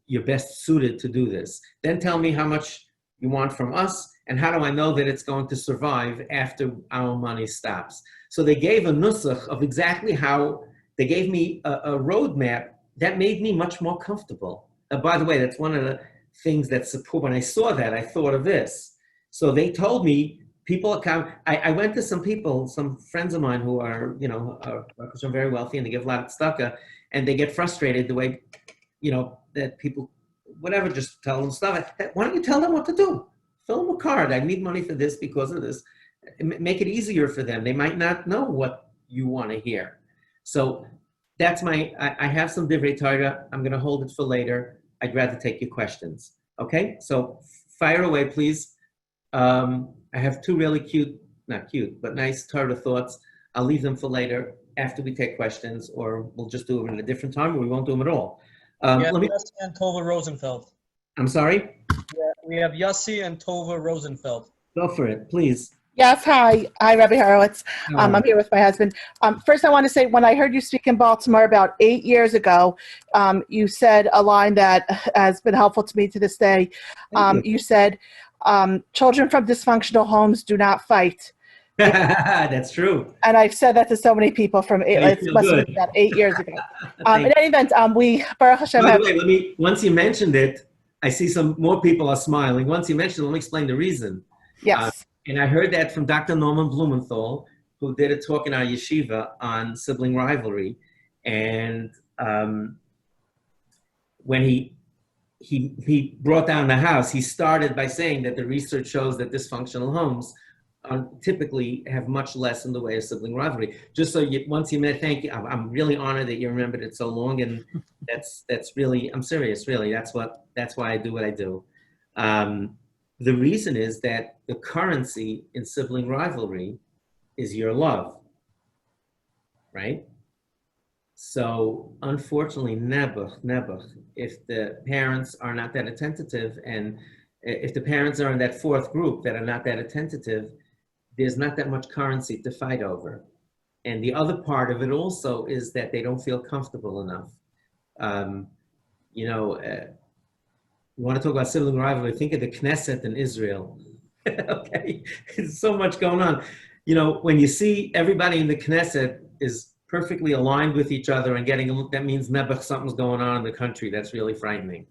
you're best suited to do this. Then tell me how much you want from us, and how do I know that it's going to survive after our money stops. So they gave a nusach of exactly how, they gave me a roadmap that made me much more comfortable. By the way, that's one of the things that support, when I saw that, I thought of this. So they told me, people come, I went to some people, some friends of mine who are, are very wealthy, and they give a lot of tzedakah, and they get frustrated the way, that people, whatever, just tell them stuff. Why don't you tell them what to do? Fill them a card. I need money for this because of this. Make it easier for them. They might not know what you want to hear. So that's I have some divrei Torah. I'm going to hold it for later. I'd rather take your questions. Okay? So fire away, please. I have 2 really not cute, but nice Torah thoughts. I'll leave them for later after we take questions, or we'll just do them at a different time, or we won't do them at all. Yossi and Tova Rosenfeld. I'm sorry? Yeah, we have Yossi and Tova Rosenfeld. Go for it, please. Yes, hi, Rabbi Horowitz. I'm here with my husband. First, I want to say, when I heard you speak in Baltimore about 8 years ago, you said a line that has been helpful to me to this day. You said, children from dysfunctional homes do not fight. That's true. And I've said that to so many people from it must have been about 8 years ago. In any event, we, Baruch Hashem. By the way, once you mentioned it, I see some more people are smiling. Once you mentioned it, let me explain the reason. Yes. And I heard that from Dr. Norman Blumenthal, who did a talk in our yeshiva on sibling rivalry. And when he brought down the house, he started by saying that the research shows that dysfunctional homes typically have much less in the way of sibling rivalry. Just so once you met, thank you. I'm really honored that you remembered it so long, and that's really, I'm serious, really. That's why I do what I do. The reason is that the currency in sibling rivalry is your love, right? So unfortunately, nebuch, if the parents are not that attentive, and if the parents are in that 4th group that are not that attentive, there's not that much currency to fight over. And the other part of it also is that they don't feel comfortable enough. You want to talk about sibling rivalry, think of the Knesset in Israel. Okay, there's so much going on. When you see everybody in the Knesset is perfectly aligned with each other and getting a look, that means nebuch, something's going on in the country. That's really frightening.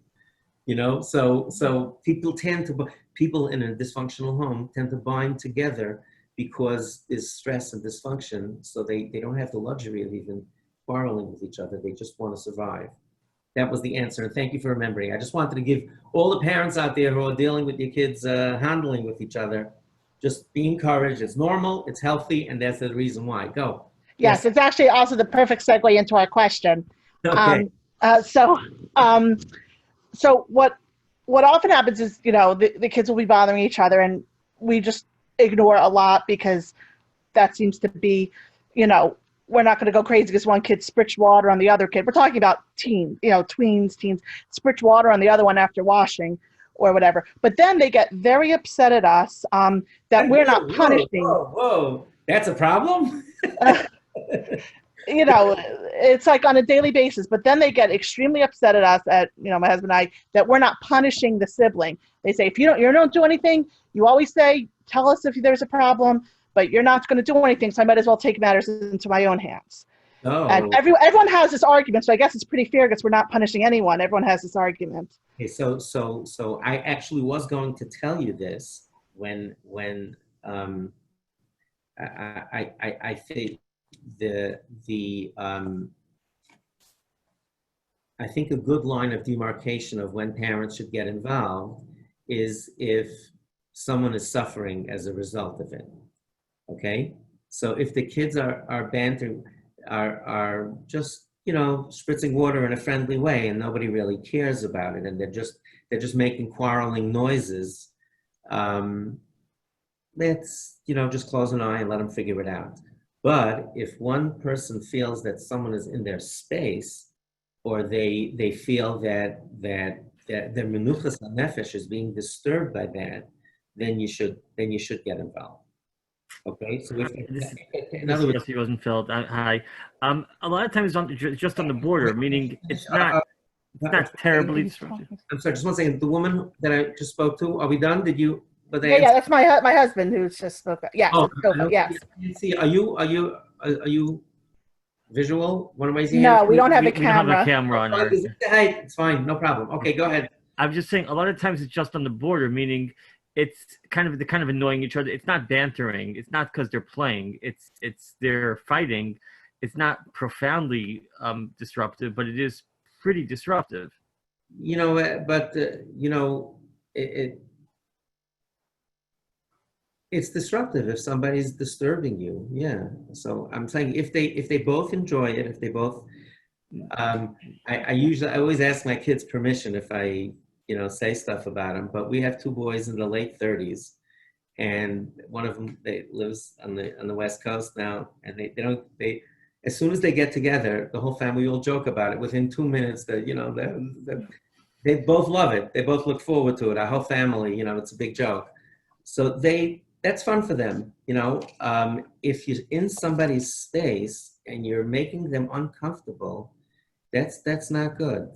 So people in a dysfunctional home tend to bind together because there's stress and dysfunction. So they don't have the luxury of even quarreling with each other. They just want to survive. That was the answer. And thank you for remembering. I just wanted to give all the parents out there who are dealing with your kids handling with each other, just be encouraged. It's normal, it's healthy, and that's the reason why. Go. Yes, it's actually also the perfect segue into our question. Okay. So, what often happens is, the kids will be bothering each other, and we just ignore a lot because that seems to be, we're not going to go crazy because one kid spritz water on the other kid. We're talking about teens, tweens, teens, spritz water on the other one after washing or whatever. But then they get very upset at us that we're not punishing. Whoa. That's a problem? It's like on a daily basis, but then they get extremely upset at us, my husband and I, that we're not punishing the sibling. They say, if you don't do anything, you always say, tell us if there's a problem, but you're not going to do anything, so I might as well take matters into my own hands. Oh. And everyone has this argument, so I guess it's pretty fair because we're not punishing anyone. Everyone has this argument. Okay, so I actually was going to tell you this when I think I think a good line of demarcation of when parents should get involved is if someone is suffering as a result of it. Okay, so if the kids are bantering, are just spritzing water in a friendly way and nobody really cares about it, and they're just making quarreling noises, let's just close an eye and let them figure it out. But if one person feels that someone is in their space, or they feel that their menuchas hanefesh is being disturbed by that, then you should get involved. Okay, so in other words, Jesse Rosenfeld. Hi. A lot of times it's just on the border, meaning it's not terribly disruptive. I'm sorry, just one second. The woman that I just spoke to, are we done? Did you? Yeah, that's my husband who's just spoke. Yes. Oh, yes. See, are you visual? One of my No, we don't have a camera. We don't have a camera on our. It's fine, no problem. Okay, go ahead. I'm just saying, a lot of times it's just on the border, meaning it's kind of annoying each other. It's not bantering. It's not because they're playing. It's they're fighting. It's not profoundly disruptive, but it is pretty disruptive. It's disruptive if somebody's disturbing you. Yeah. So I'm saying if they both enjoy it, if they both, I always ask my kids permission if I say stuff about them. But we have two boys in the late 30s, and one of them lives on the West Coast now, and they as soon as they get together, the whole family will joke about it. Within 2 minutes, they both love it. They both look forward to it. Our whole family, it's a big joke. So that's fun for them. If you're in somebody's space and you're making them uncomfortable, that's not good.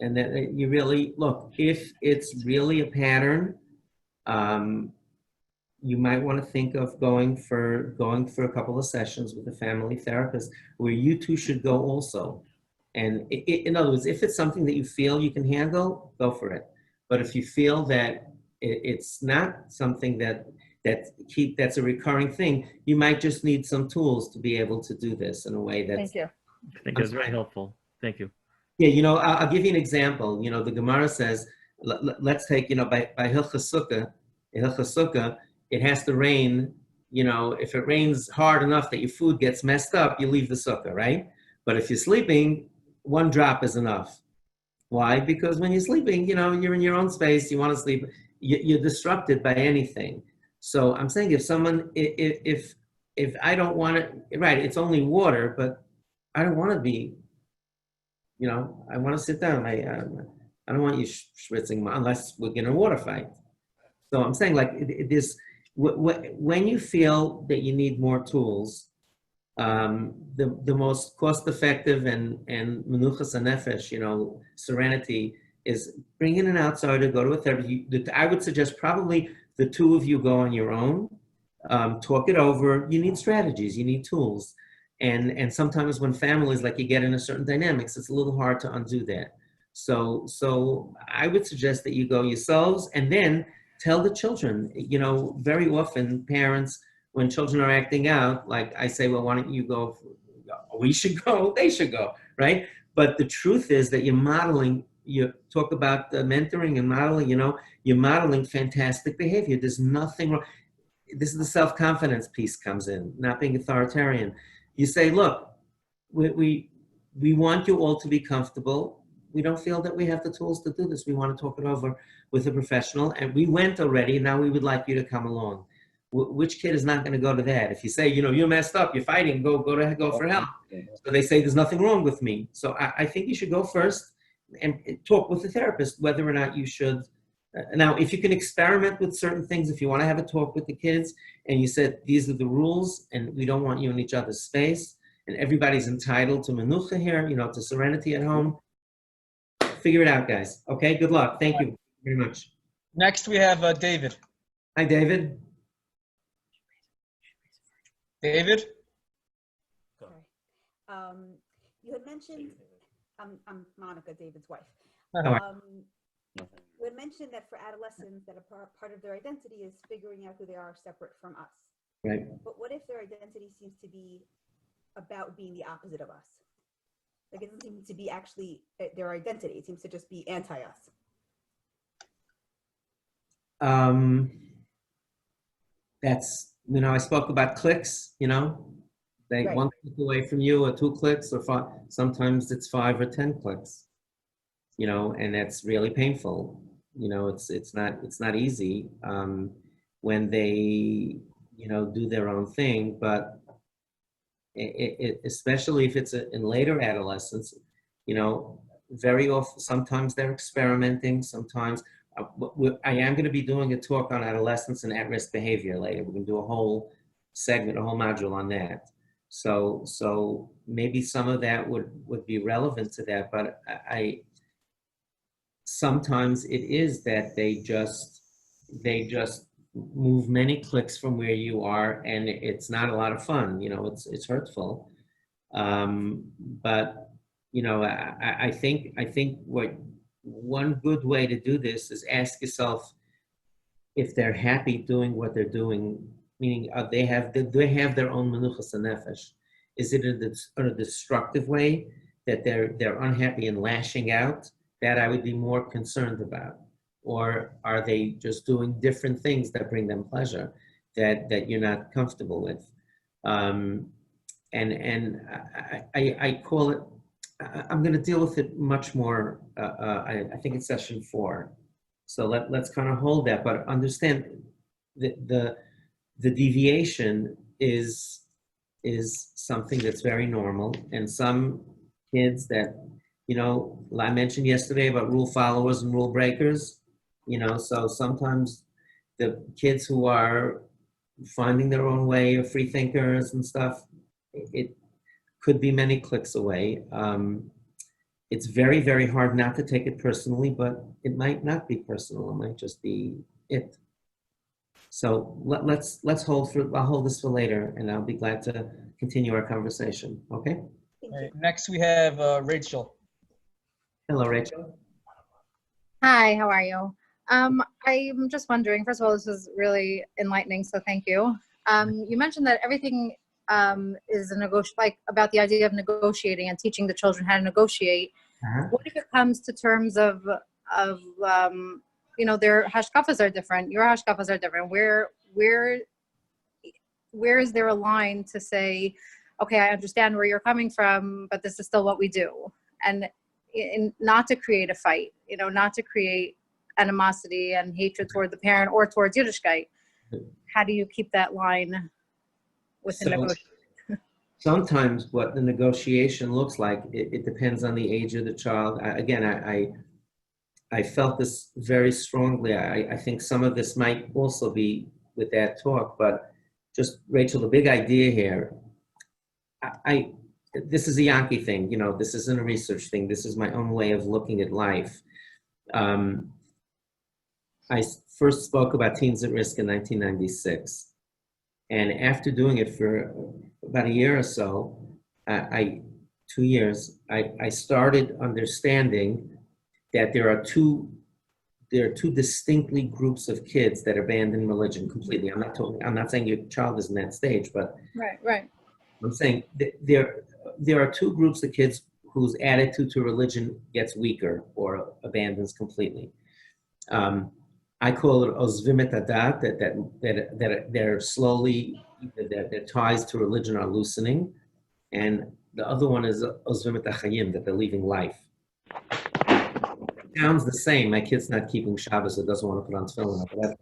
And that you really look, if it's really a pattern, you might want to think of going for a couple of sessions with a family therapist where you two should go also. And in other words, if it's something that you feel you can handle, go for it. But if you feel that it's not something that's a recurring thing, you might just need some tools to be able to do this in a way that's. Thank you. I think that's very helpful. Thank you. Yeah, I'll give you an example. The Gemara says, let's take, by Hilchas Sukkah, it has to rain. If it rains hard enough that your food gets messed up, you leave the sukkah, right? But if you're sleeping, one drop is enough. Why? Because when you're sleeping, you're in your own space, you want to sleep, you're disrupted by anything. So I'm saying if I don't want it, right, it's only water, but I don't want to be, I want to sit down. I don't want you schwitzing unless we're in a water fight. So I'm saying when you feel that you need more tools, the most cost-effective and menuchas hanefesh, serenity, is bring in an outsider, go to a therapist. I would suggest probably the two of you go on your own, talk it over. You need strategies, you need tools. And sometimes when families, you get in a certain dynamics, it's a little hard to undo that. So I would suggest that you go yourselves and then tell the children. Very often parents, when children are acting out, I say, well, why don't you go? We should go, they should go, right? But the truth is that you're modeling, you talk about mentoring and modeling, you're modeling fantastic behavior. There's nothing wrong. This is the self-confidence piece comes in, not being authoritarian. You say, look, we want you all to be comfortable. We don't feel that we have the tools to do this. We want to talk it over with a professional, and we went already. Now we would like you to come along. Which kid is not going to go to that? If you say, you know, you're messed up, you're fighting, go for help. So they say there's nothing wrong with me. So I think you should go first and talk with the therapist whether or not you should. Now, if you can experiment with certain things, if you want to have a talk with the kids and you said, these are the rules and we don't want you in each other's space and everybody's entitled to menucha here, you know, to serenity at home, figure it out, guys. Okay, good luck. Thank you very much. Next, we have David. Hi, David. David? You had mentioned, I'm Monica, David's wife. Uh-huh. You had mentioned that for adolescents that a part of their identity is figuring out who they are separate from us. Right. But what if their identity seems to be about being the opposite of us? Like it doesn't seem to be actually their identity. It seems to just be anti-us. That's, you know, I spoke about clicks, you know, they Right. 1 click away from you or 2 clicks or 5, sometimes it's 5 or 10 clicks, you know, and that's really painful. You know, it's not easy when they, you know, do their own thing, but especially if it's in later adolescence, you know, very often, sometimes they're experimenting, sometimes I am going to be doing a talk on adolescence and at-risk behavior later. We're going to do a whole segment, a whole module on that. So maybe some of that would be relevant to that, but sometimes it is that they just move many clicks from where you are, and it's not a lot of fun. You know, it's hurtful. But you know, I think one good way to do this is ask yourself if they're happy doing what they're doing, meaning do they have their own menuchas nefesh? Is it in a destructive way that they're unhappy and lashing out? That I would be more concerned about. Or are they just doing different things that bring them pleasure that you're not comfortable with? And I call it, I'm going to deal with it much more, I think it's session 4. So let's kind of hold that, but understand the deviation is something that's very normal. And some kids that, you know, I mentioned yesterday about rule followers and rule breakers, you know, so sometimes the kids who are finding their own way, or free thinkers and stuff, it could be many clicks away. It's very, very hard not to take it personally, but it might not be personal. It might just be it. So let's hold I'll hold this for later, and I'll be glad to continue our conversation. Okay. Right. Next, we have Rachel. Hello, Rachel. Hi, how are you? I'm just wondering, first of all, this was really enlightening, so thank you. You mentioned that everything is about the idea of negotiating and teaching the children how to negotiate. Uh-huh. What if it comes to terms of you know, their hashkafas are different, your hashkafas are different. Where is there a line to say, okay, I understand where you're coming from, but this is still what we do? And not to create a fight, you know, not to create animosity and hatred toward the parent or towards Yiddishkeit. How do you keep that line with the negotiation? Sometimes what the negotiation looks like, it depends on the age of the child. I felt this very strongly. I think some of this might also be with that talk, but just, Rachel, the big idea here, this is a Yankee thing, you know, this isn't a research thing. This is my own way of looking at life. I first spoke about teens at risk in 1996. And after doing it for about a year or so, 2 years, I started understanding that there are two distinctly groups of kids that abandon religion completely. I'm not saying your child is in that stage, but Right. I'm saying there are 2 groups of kids whose attitude to religion gets weaker or abandons completely. I call it ozvim et hadat, that they're slowly, their ties to religion are loosening. and the other one is Ozvim et HaChayim, that they're leaving life. It sounds the same. My kid's not keeping Shabbos, so doesn't want to put on tefillin or whatever.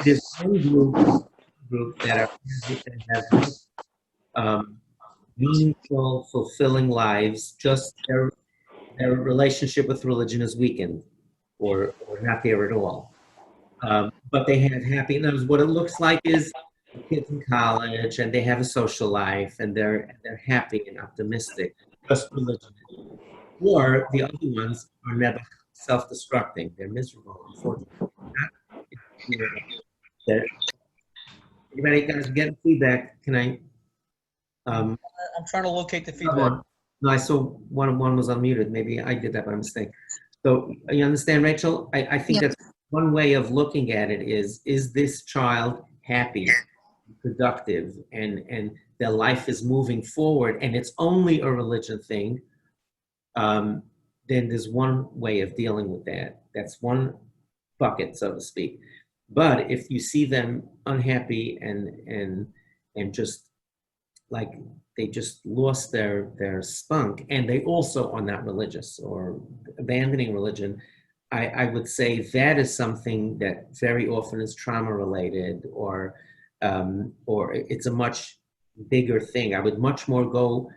There's one group that have meaningful, fulfilling lives, just their relationship with religion is weakened or not there at all. But they have happy, in other words, what it looks like is kids in college and they have a social life and they're happy and optimistic, just religion. Or the other ones are never self-destructing. They're miserable, unfortunately. Anybody guys getting feedback? Can I? I'm trying to locate the feedback. No, I saw one was unmuted. Maybe I did that by mistake. So you understand, Rachel? I think that's one way of looking at it is this child happy, productive, and their life is moving forward, and it's only a religion thing, then there's one way of dealing with that. That's one bucket, so to speak. But if you see them unhappy and just like they just lost their spunk, and they also are not religious or abandoning religion, I would say that is something that very often is trauma related, or it's a much bigger thing. I would much more go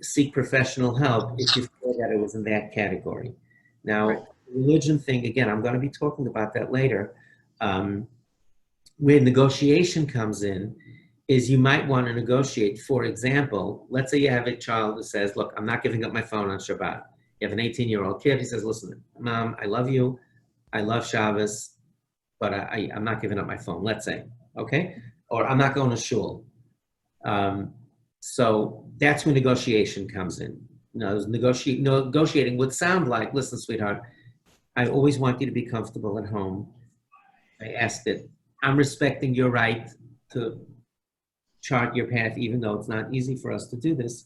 seek professional help if you feel that it was in that category. Now, religion thing, again, I'm going to be talking about that later. Where negotiation comes in is you might want to negotiate. For example, let's say you have a child who says, look, I'm not giving up my phone on Shabbat. You have an 18-year-old kid, he says, listen, Mom, I love you, I love Shabbos, but I'm not giving up my phone, let's say, okay? Or I'm not going to shul. So that's when negotiation comes in. You know, negotiating would sound like, listen, sweetheart, I always want you to be comfortable at home. I asked it. I'm respecting your right to chart your path, even though it's not easy for us to do this,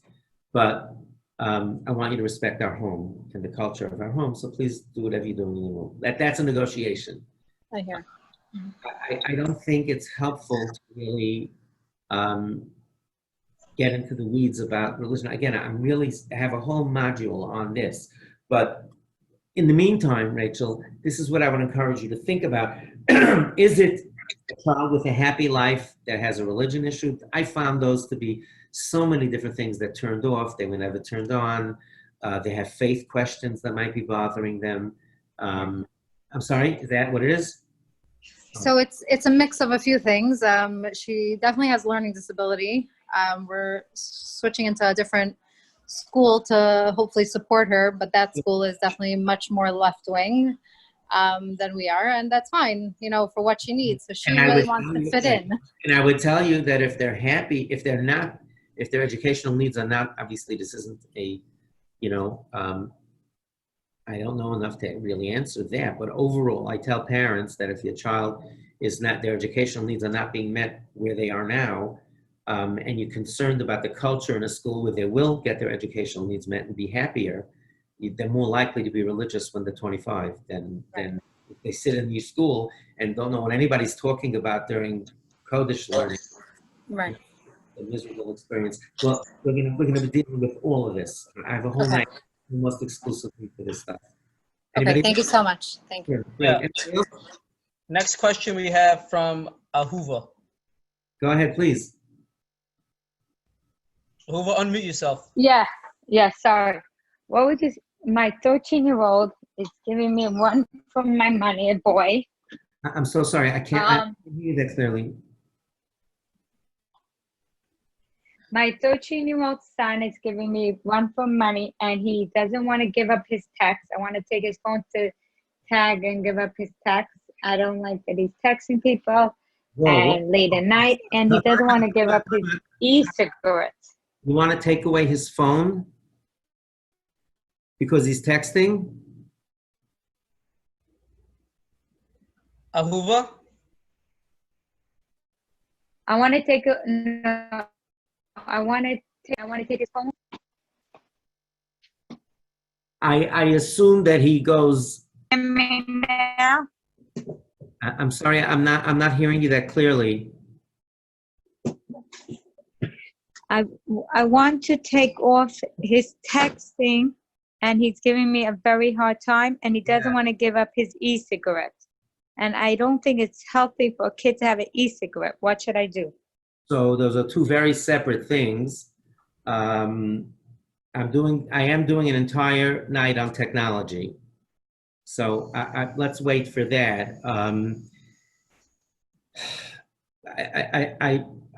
but I want you to respect our home and the culture of our home, so please do whatever you're doing in the room. That's a negotiation. I hear. I don't think it's helpful to really get into the weeds about religion. Again, I have a whole module on this, but in the meantime, Rachel, this is what I would encourage you to think about. Is it a child with a happy life that has a religion issue? I found those to be so many different things that turned off, they were never turned on. They have faith questions that might be bothering them. I'm sorry, is that what it is? So it's a mix of a few things. She definitely has learning disability. We're switching into a different school to hopefully support her, but that school is definitely much more left-wing than we are, and that's fine, you know, for what she needs. So she really wants to fit in. And I would tell you that if they're happy, if their educational needs are not, obviously this isn't a, you know, I don't know enough to really answer that, but overall, I tell parents that if your child is not, their educational needs are not being met where they are now, and you're concerned about the culture in a school where they will get their educational needs met and be happier, they're more likely to be religious when they're 25 than if they sit in your school and don't know what anybody's talking about during Kodesh learning. Right. A miserable experience. Well, we're gonna be dealing with all of this. I have a whole night almost exclusively for this stuff. Okay, thank you so much. Thank you. Yeah. Next question we have from Ahuva. Go ahead, please. Ahuva, unmute yourself. Yeah, sorry. What would you, my 13-year-old is giving me one from my money, a boy. I'm so sorry, I can't hear you that clearly. My 13-year-old son is giving me one for money, and he doesn't want to give up his text. I want to take his phone to tag and give up his text. I don't like that he's texting people and late at night, and he doesn't want to give up his e-cigarettes. You want to take away his phone because he's texting? Ahuva? I want to take no, I want to take his phone. I assume that he goes. Now? I'm sorry, I'm not hearing you that clearly. I want to take off his texting, and he's giving me a very hard time, and he doesn't want to give up his e-cigarette. And I don't think it's healthy for a kid to have an e-cigarette. What should I do? So those are two very separate things. I am doing an entire night on technology. So let's wait for that.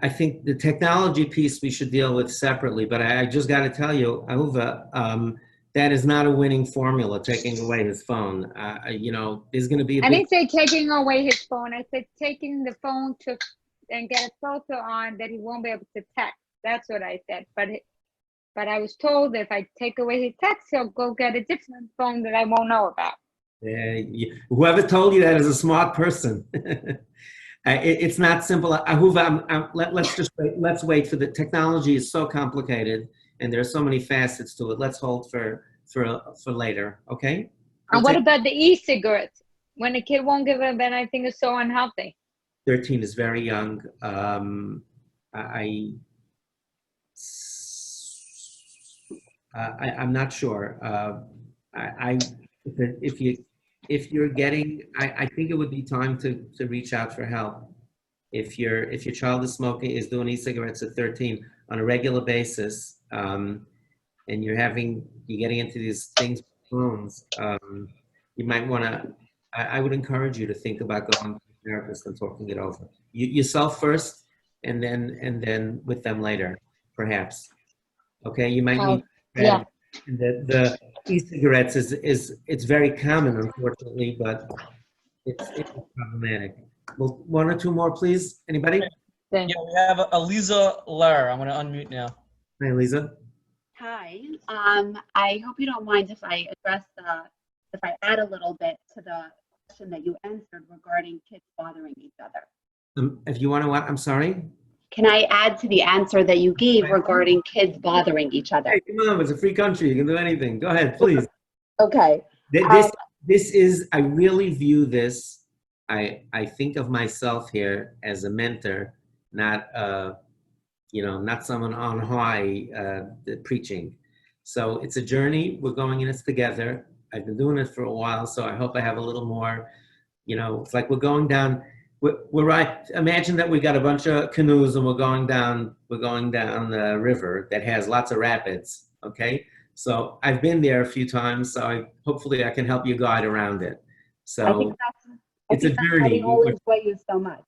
I think the technology piece we should deal with separately, but I just got to tell you, Ahuva, that is not a winning formula, taking away his phone. You know, there's going to be a I big... didn't say taking away his phone. I said taking the phone to and get a filter on that he won't be able to text. That's what I said. But I was told if I take away his text, he'll go get a different phone that I won't know about. Whoever told you that is a smart person. It's not simple. Ahuva, let's wait for the technology is so complicated and there are so many facets to it. Let's hold for later, okay? And what about the e-cigarettes? When a kid won't give up, then I think it's so unhealthy. 13 is very young. I'm not sure. If you're getting, I think it would be time to reach out for help. If your child is doing e-cigarettes at 13 on a regular basis, and you're getting into these things with phones, you might want to. I would encourage you to think about going to a therapist and talking it over. Yourself first, and then with them later, perhaps. Okay, you might need. Yeah. The e-cigarettes it's very common, unfortunately, but it's problematic. Well, one or two more, please. Anybody? Yeah, we have Aliza Lar. I'm going to unmute now. Hi, Lisa. Hi. I hope you don't mind if I if I add a little bit to the question that you answered regarding kids bothering each other. If you want to, what? I'm sorry? Can I add to the answer that you gave regarding kids bothering each other? Hey, come on, it's a free country. You can do anything. Go ahead, please. Okay. This is, I really view this, I think of myself here as a mentor, not, not someone on high preaching. So it's a journey. We're going in this together. I've been doing it for a while, so I hope I have a little more, it's like we're going down. We're right. Imagine that we got a bunch of canoes and we're going down the river that has lots of rapids. Okay, so I've been there a few times, so hopefully I can help you guide around it. So I think it's a journey. I will enjoy you so much.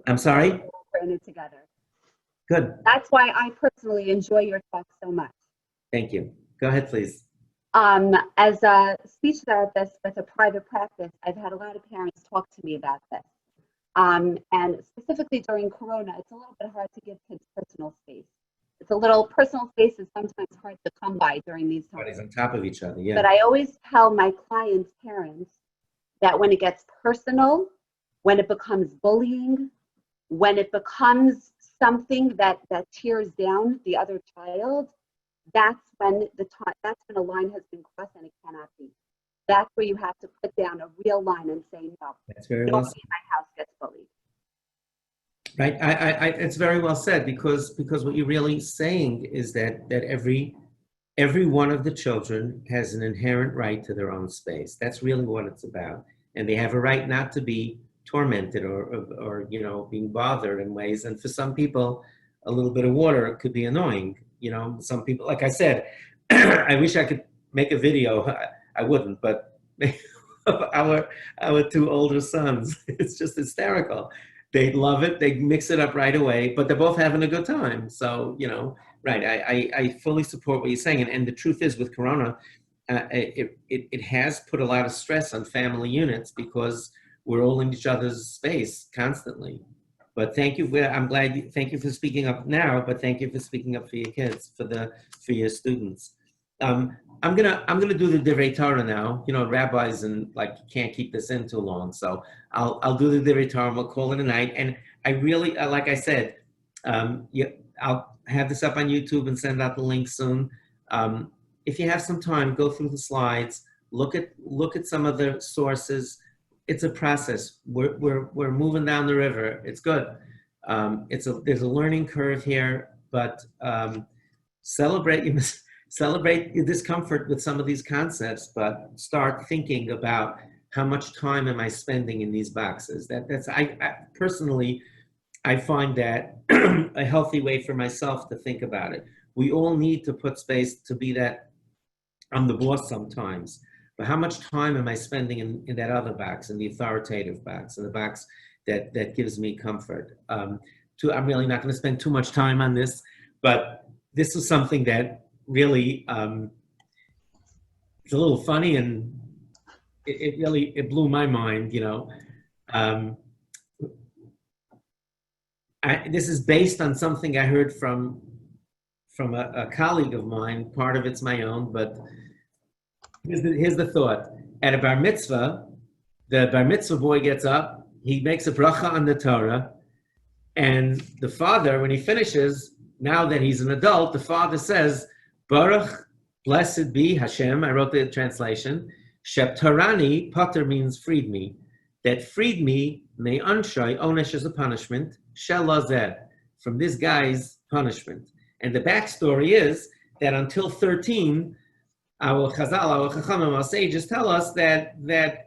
I'm sorry. We're in it together. Good. That's why I personally enjoy your talk so much. Thank you. Go ahead, please. As a speech therapist with a private practice, I've had a lot of parents talk to me about this. And specifically during Corona, it's a little bit hard to give kids personal space. Personal space is sometimes hard to come by during these times. Everybody's on top of each other, yeah. But I always tell my clients' parents that when it gets personal, when it becomes bullying, when it becomes something that tears down the other child, that's when a line has been crossed and it cannot be. That's where you have to put down a real line and say, no, that's very well said. My house gets bullied. Right, it's very well said because what you're really saying is that every one of the children has an inherent right to their own space. That's really what it's about, and they have a right not to be tormented or being bothered in ways. And for some people, a little bit of water could be annoying. Some people, like I said, I wish I could make a video. I wouldn't, but our two older sons, it's just hysterical. They love it. They mix it up right away, but they're both having a good time. So, right. I fully support what you're saying. And the truth is with Corona, it has put a lot of stress on family units because we're all in each other's space constantly. But thank you. Thank you for speaking up now, but thank you for speaking up for your kids, for your students. I'm gonna do the Divrei Torah now. Rabbis can't keep this in too long, so I'll do the Divrei Torah and we'll call it a night. And I really, like I said, I'll have this up on YouTube and send out the link soon. If you have some time, go through the slides, look at some of the sources, it's a process. We're moving down the river. It's good. There's a learning curve here, but celebrate your discomfort with some of these concepts, but start thinking about how much time am I spending in these boxes. I personally, I find that a healthy way for myself to think about it. We all need to put space to be that I'm the boss sometimes, but how much time am I spending in that other box, in the authoritative box, in the box that gives me comfort? I'm really not going to spend too much time on this, but this is something that really, it's a little funny, and it blew my mind, you know. This is based on something I heard from a colleague of mine. Part of it's my own, but here's the thought. At a bar mitzvah, the bar mitzvah boy gets up, he makes a bracha on the Torah, and the father, when he finishes, now that he's an adult, the father says, Baruch, blessed be Hashem, I wrote the translation, Sheptarani, pater means freed me, that freed me, may unshai, onesh is a punishment, shel lazeh, from this guy's punishment. And the backstory is that until 13, our Chazal, our Chachamim, our sages tell us that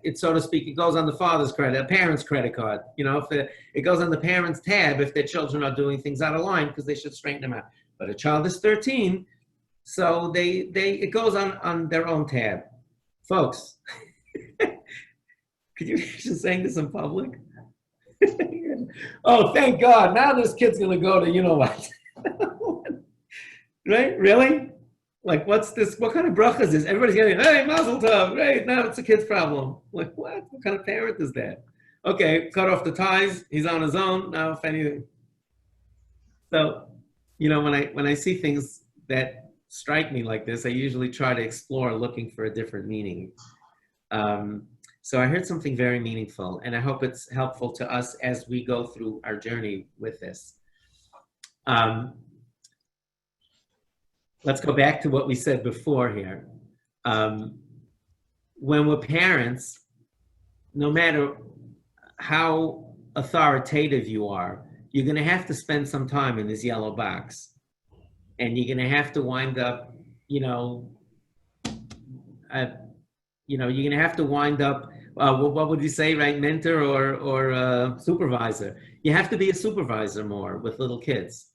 it, so to speak, it goes on the father's credit, a parent's credit card. You know, if it goes on the parent's tab if their children are doing things out of line, because they should straighten them out. But a child is 13, so it goes on their own tab. Folks, could you imagine saying this in public? Oh, thank God, now this kid's gonna go to, you know what? Right, really? Like, what's this? What kind of bracha is this? Everybody's getting, hey, mazel tov, right? Now it's a kid's problem. Like, what? What kind of parent is that? Okay, cut off the ties. He's on his own now. If anything, so you know, when I see things that strike me like this, I usually try to explore, looking for a different meaning. So I heard something very meaningful, and I hope it's helpful to us as we go through our journey with this. Let's go back to what we said before here. When we're parents, no matter how authoritative you are, you're going to have to spend some time in this yellow box. And you're going to have to wind up, you're going to have to wind up, what would you say, right? Mentor or supervisor. You have to be a supervisor more with little kids.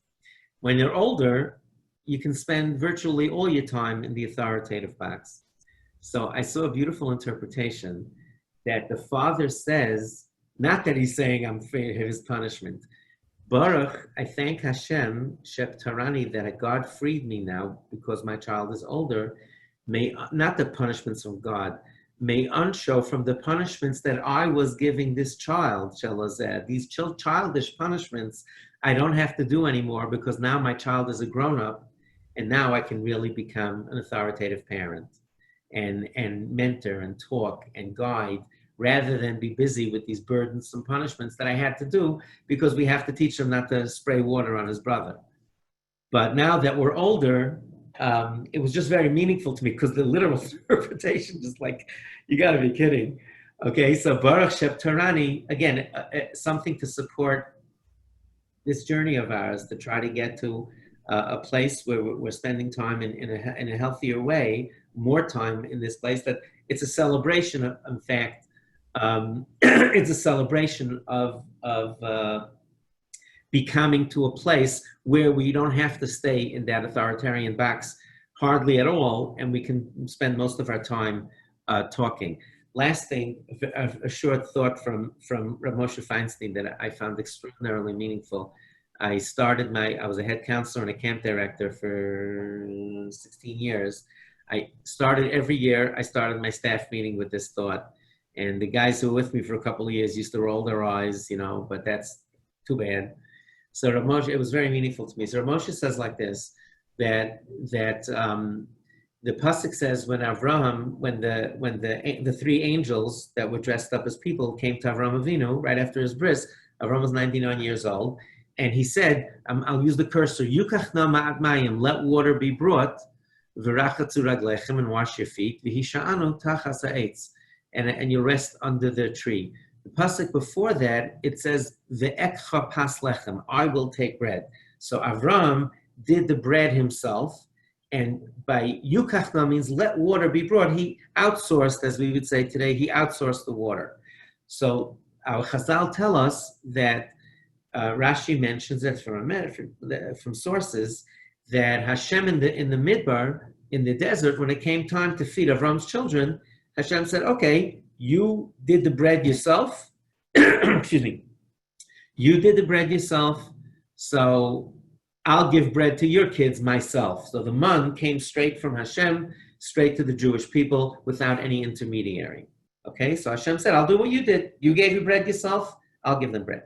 When you're older, you can spend virtually all your time in the authoritative box. So I saw a beautiful interpretation that the father says, not that he's saying I'm afraid of his punishment. Baruch, I thank Hashem, Sheptarani, that God freed me now because my child is older. May, not the punishments from God, may unshow from the punishments that I was giving this child, Shelazed. These childish punishments I don't have to do anymore because now my child is a grown-up. And now I can really become an authoritative parent and mentor and talk and guide, rather than be busy with these burdensome punishments that I had to do because we have to teach him not to spray water on his brother. But now that we're older, it was just very meaningful to me because the literal interpretation is like, you gotta be kidding. Okay, so Baruch Sheptarani, again, something to support this journey of ours, to try to get to a place where we're spending time in a healthier way, more time in this place, that it's a celebration of, in fact, it's a celebration of becoming to a place where we don't have to stay in that authoritarian box hardly at all, and we can spend most of our time talking. Last thing, a short thought from Rav Moshe Feinstein that I found extraordinarily meaningful. I was a head counselor and a camp director for 16 years. Every year, I started my staff meeting with this thought. And the guys who were with me for a couple of years used to roll their eyes, but that's too bad. So Rav Moshe, it was very meaningful to me. So Rav Moshe says like this, that the pasuk says when the three angels that were dressed up as people came to Avram Avinu right after his bris, Avram was 99 years old, and he said, I'll use the cursor, Yukach na ma'at mayim, let water be brought, v'rachatzu raglechem, and wash your feet, v'hisha'anu tachas ha'etz, and you rest under the tree. The pasuk before that, it says, Ve'ekcha pas lechem, I will take bread. So Avram did the bread himself, and by yukachna means let water be brought. He outsourced, as we would say today, he outsourced the water. So our Chazal tell us that Rashi mentions that from sources that Hashem in the Midbar, in the desert, when it came time to feed Avram's children, Hashem said, okay, you did the bread yourself. Excuse me. You did the bread yourself, so I'll give bread to your kids myself. So the man came straight from Hashem, straight to the Jewish people without any intermediary. Okay, so Hashem said, I'll do what you did. You gave your bread yourself, I'll give them bread.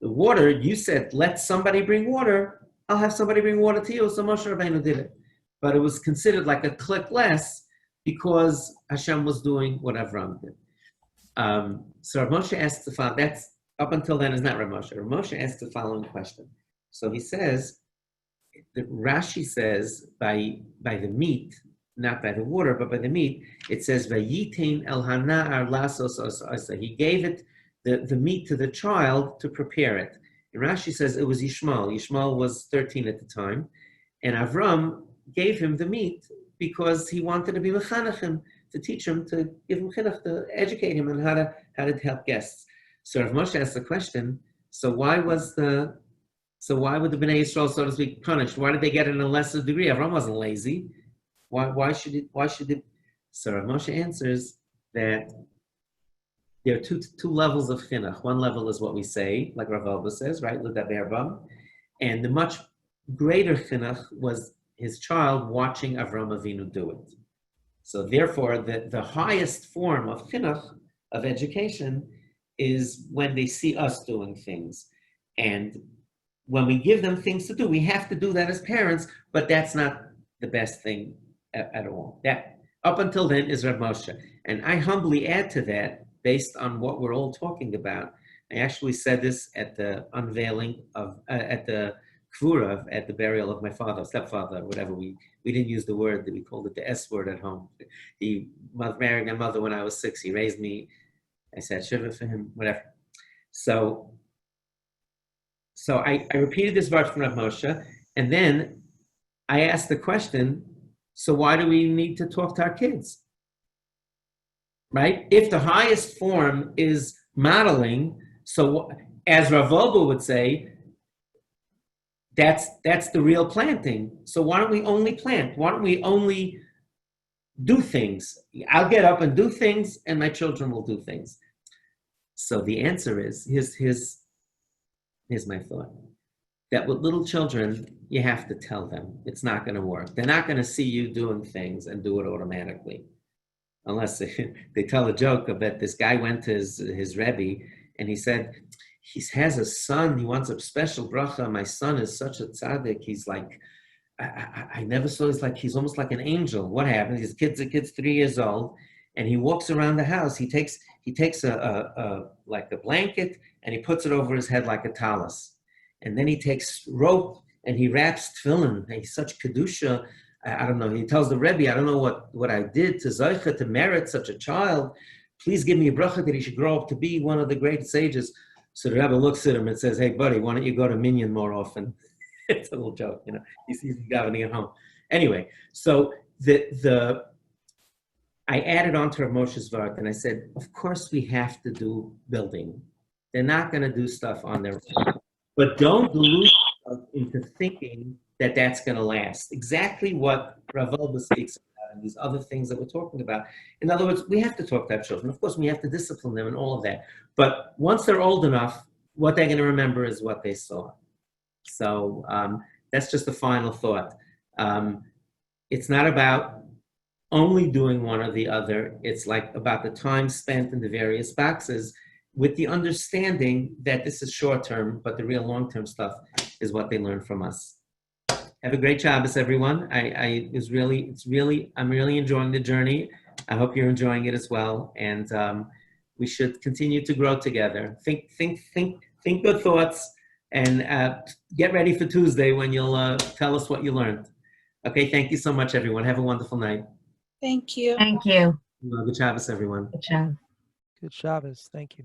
The water, you said, let somebody bring water, I'll have somebody bring water to you. So Moshe Rabbeinu did it. But it was considered like a click less because Hashem was doing what Avram did. So Rav Moshe asks the following, that's, up until then is not Rav Moshe. Rav Moshe asks the following question. So he says, Rashi says, by the meat, not by the water, but by the meat, it says, Vayitain el hana'ar lasos osa. He gave it, the meat to the child to prepare it. And Rashi says it was Yishmael. Yishmael was 13 at the time. And Avram gave him the meat because he wanted to be mechanachim, to teach him, to give him chinuch, to educate him on how to help guests. So Rav Moshe asked the question, so why would the Bnei Yisrael, so to speak, punished? Why did they get it in a lesser degree? Avram wasn't lazy. Why should it? So Rav Moshe answers that there are two levels of chinuch. One level is what we say, like Rav Elba says, right? And the much greater chinuch was his child watching Avram Avinu do it. So therefore, the highest form of chinuch, of education, is when they see us doing things. And when we give them things to do, we have to do that as parents, but that's not the best thing at all. That, up until then, is Rav Moshe. And I humbly add to that, based on what we're all talking about. I actually said this at the unveiling of, at the Kvura, at the burial of my father, stepfather, whatever. We didn't use the word, we called it the S word at home. He married my mother when I was 6. He raised me. I said shiva for him, whatever. So I repeated this verse from Rav Moshe, and then I asked the question, so why do we need to talk to our kids? Right? If the highest form is modeling, so as Rav Volba would say, that's the real planting. So why don't we only plant? Why don't we only do things? I'll get up and do things, and my children will do things. So the answer is, here's my thought. That with little children, you have to tell them. It's not going to work. They're not going to see you doing things and do it automatically. Unless they tell a joke about this guy went to his Rebbe, and he said, he has a son, he wants a special bracha. My son is such a tzaddik. He's like, I never saw, he's almost like an angel. What happened? His kid's 3 years old, and he walks around the house. He takes like a blanket, and he puts it over his head like a talus. And then he takes rope, and he wraps tefillin. He's such kedusha. I don't know. He tells the Rebbe, I don't know what I did to Zoicha to merit such a child. Please give me a bracha that he should grow up to be one of the great sages. So the Rebbe looks at him and says, hey, buddy, why don't you go to Minyan more often? It's a little joke, you know. He's davening at home. Anyway, so I added on to Rav Moshe's Vart, and I said, of course we have to do building. They're not going to do stuff on their own. But don't delude yourself into thinking that that's going to last. Exactly what Rav Elba speaks about and these other things that we're talking about. In other words, we have to talk to our children. Of course, we have to discipline them and all of that. But once they're old enough, what they're going to remember is what they saw. So that's just the final thought. It's not about only doing one or the other. It's like about the time spent in the various boxes with the understanding that this is short-term, but the real long-term stuff is what they learn from us. Have a great Shabbos, everyone. I'm really enjoying the journey. I hope you're enjoying it as well. And we should continue to grow together. Think good thoughts, and get ready for Tuesday when you'll tell us what you learned. Okay, thank you so much, everyone. Have a wonderful night. Thank you. Thank you. Well, good Shabbos, everyone. Good job. Good Shabbos. Thank you.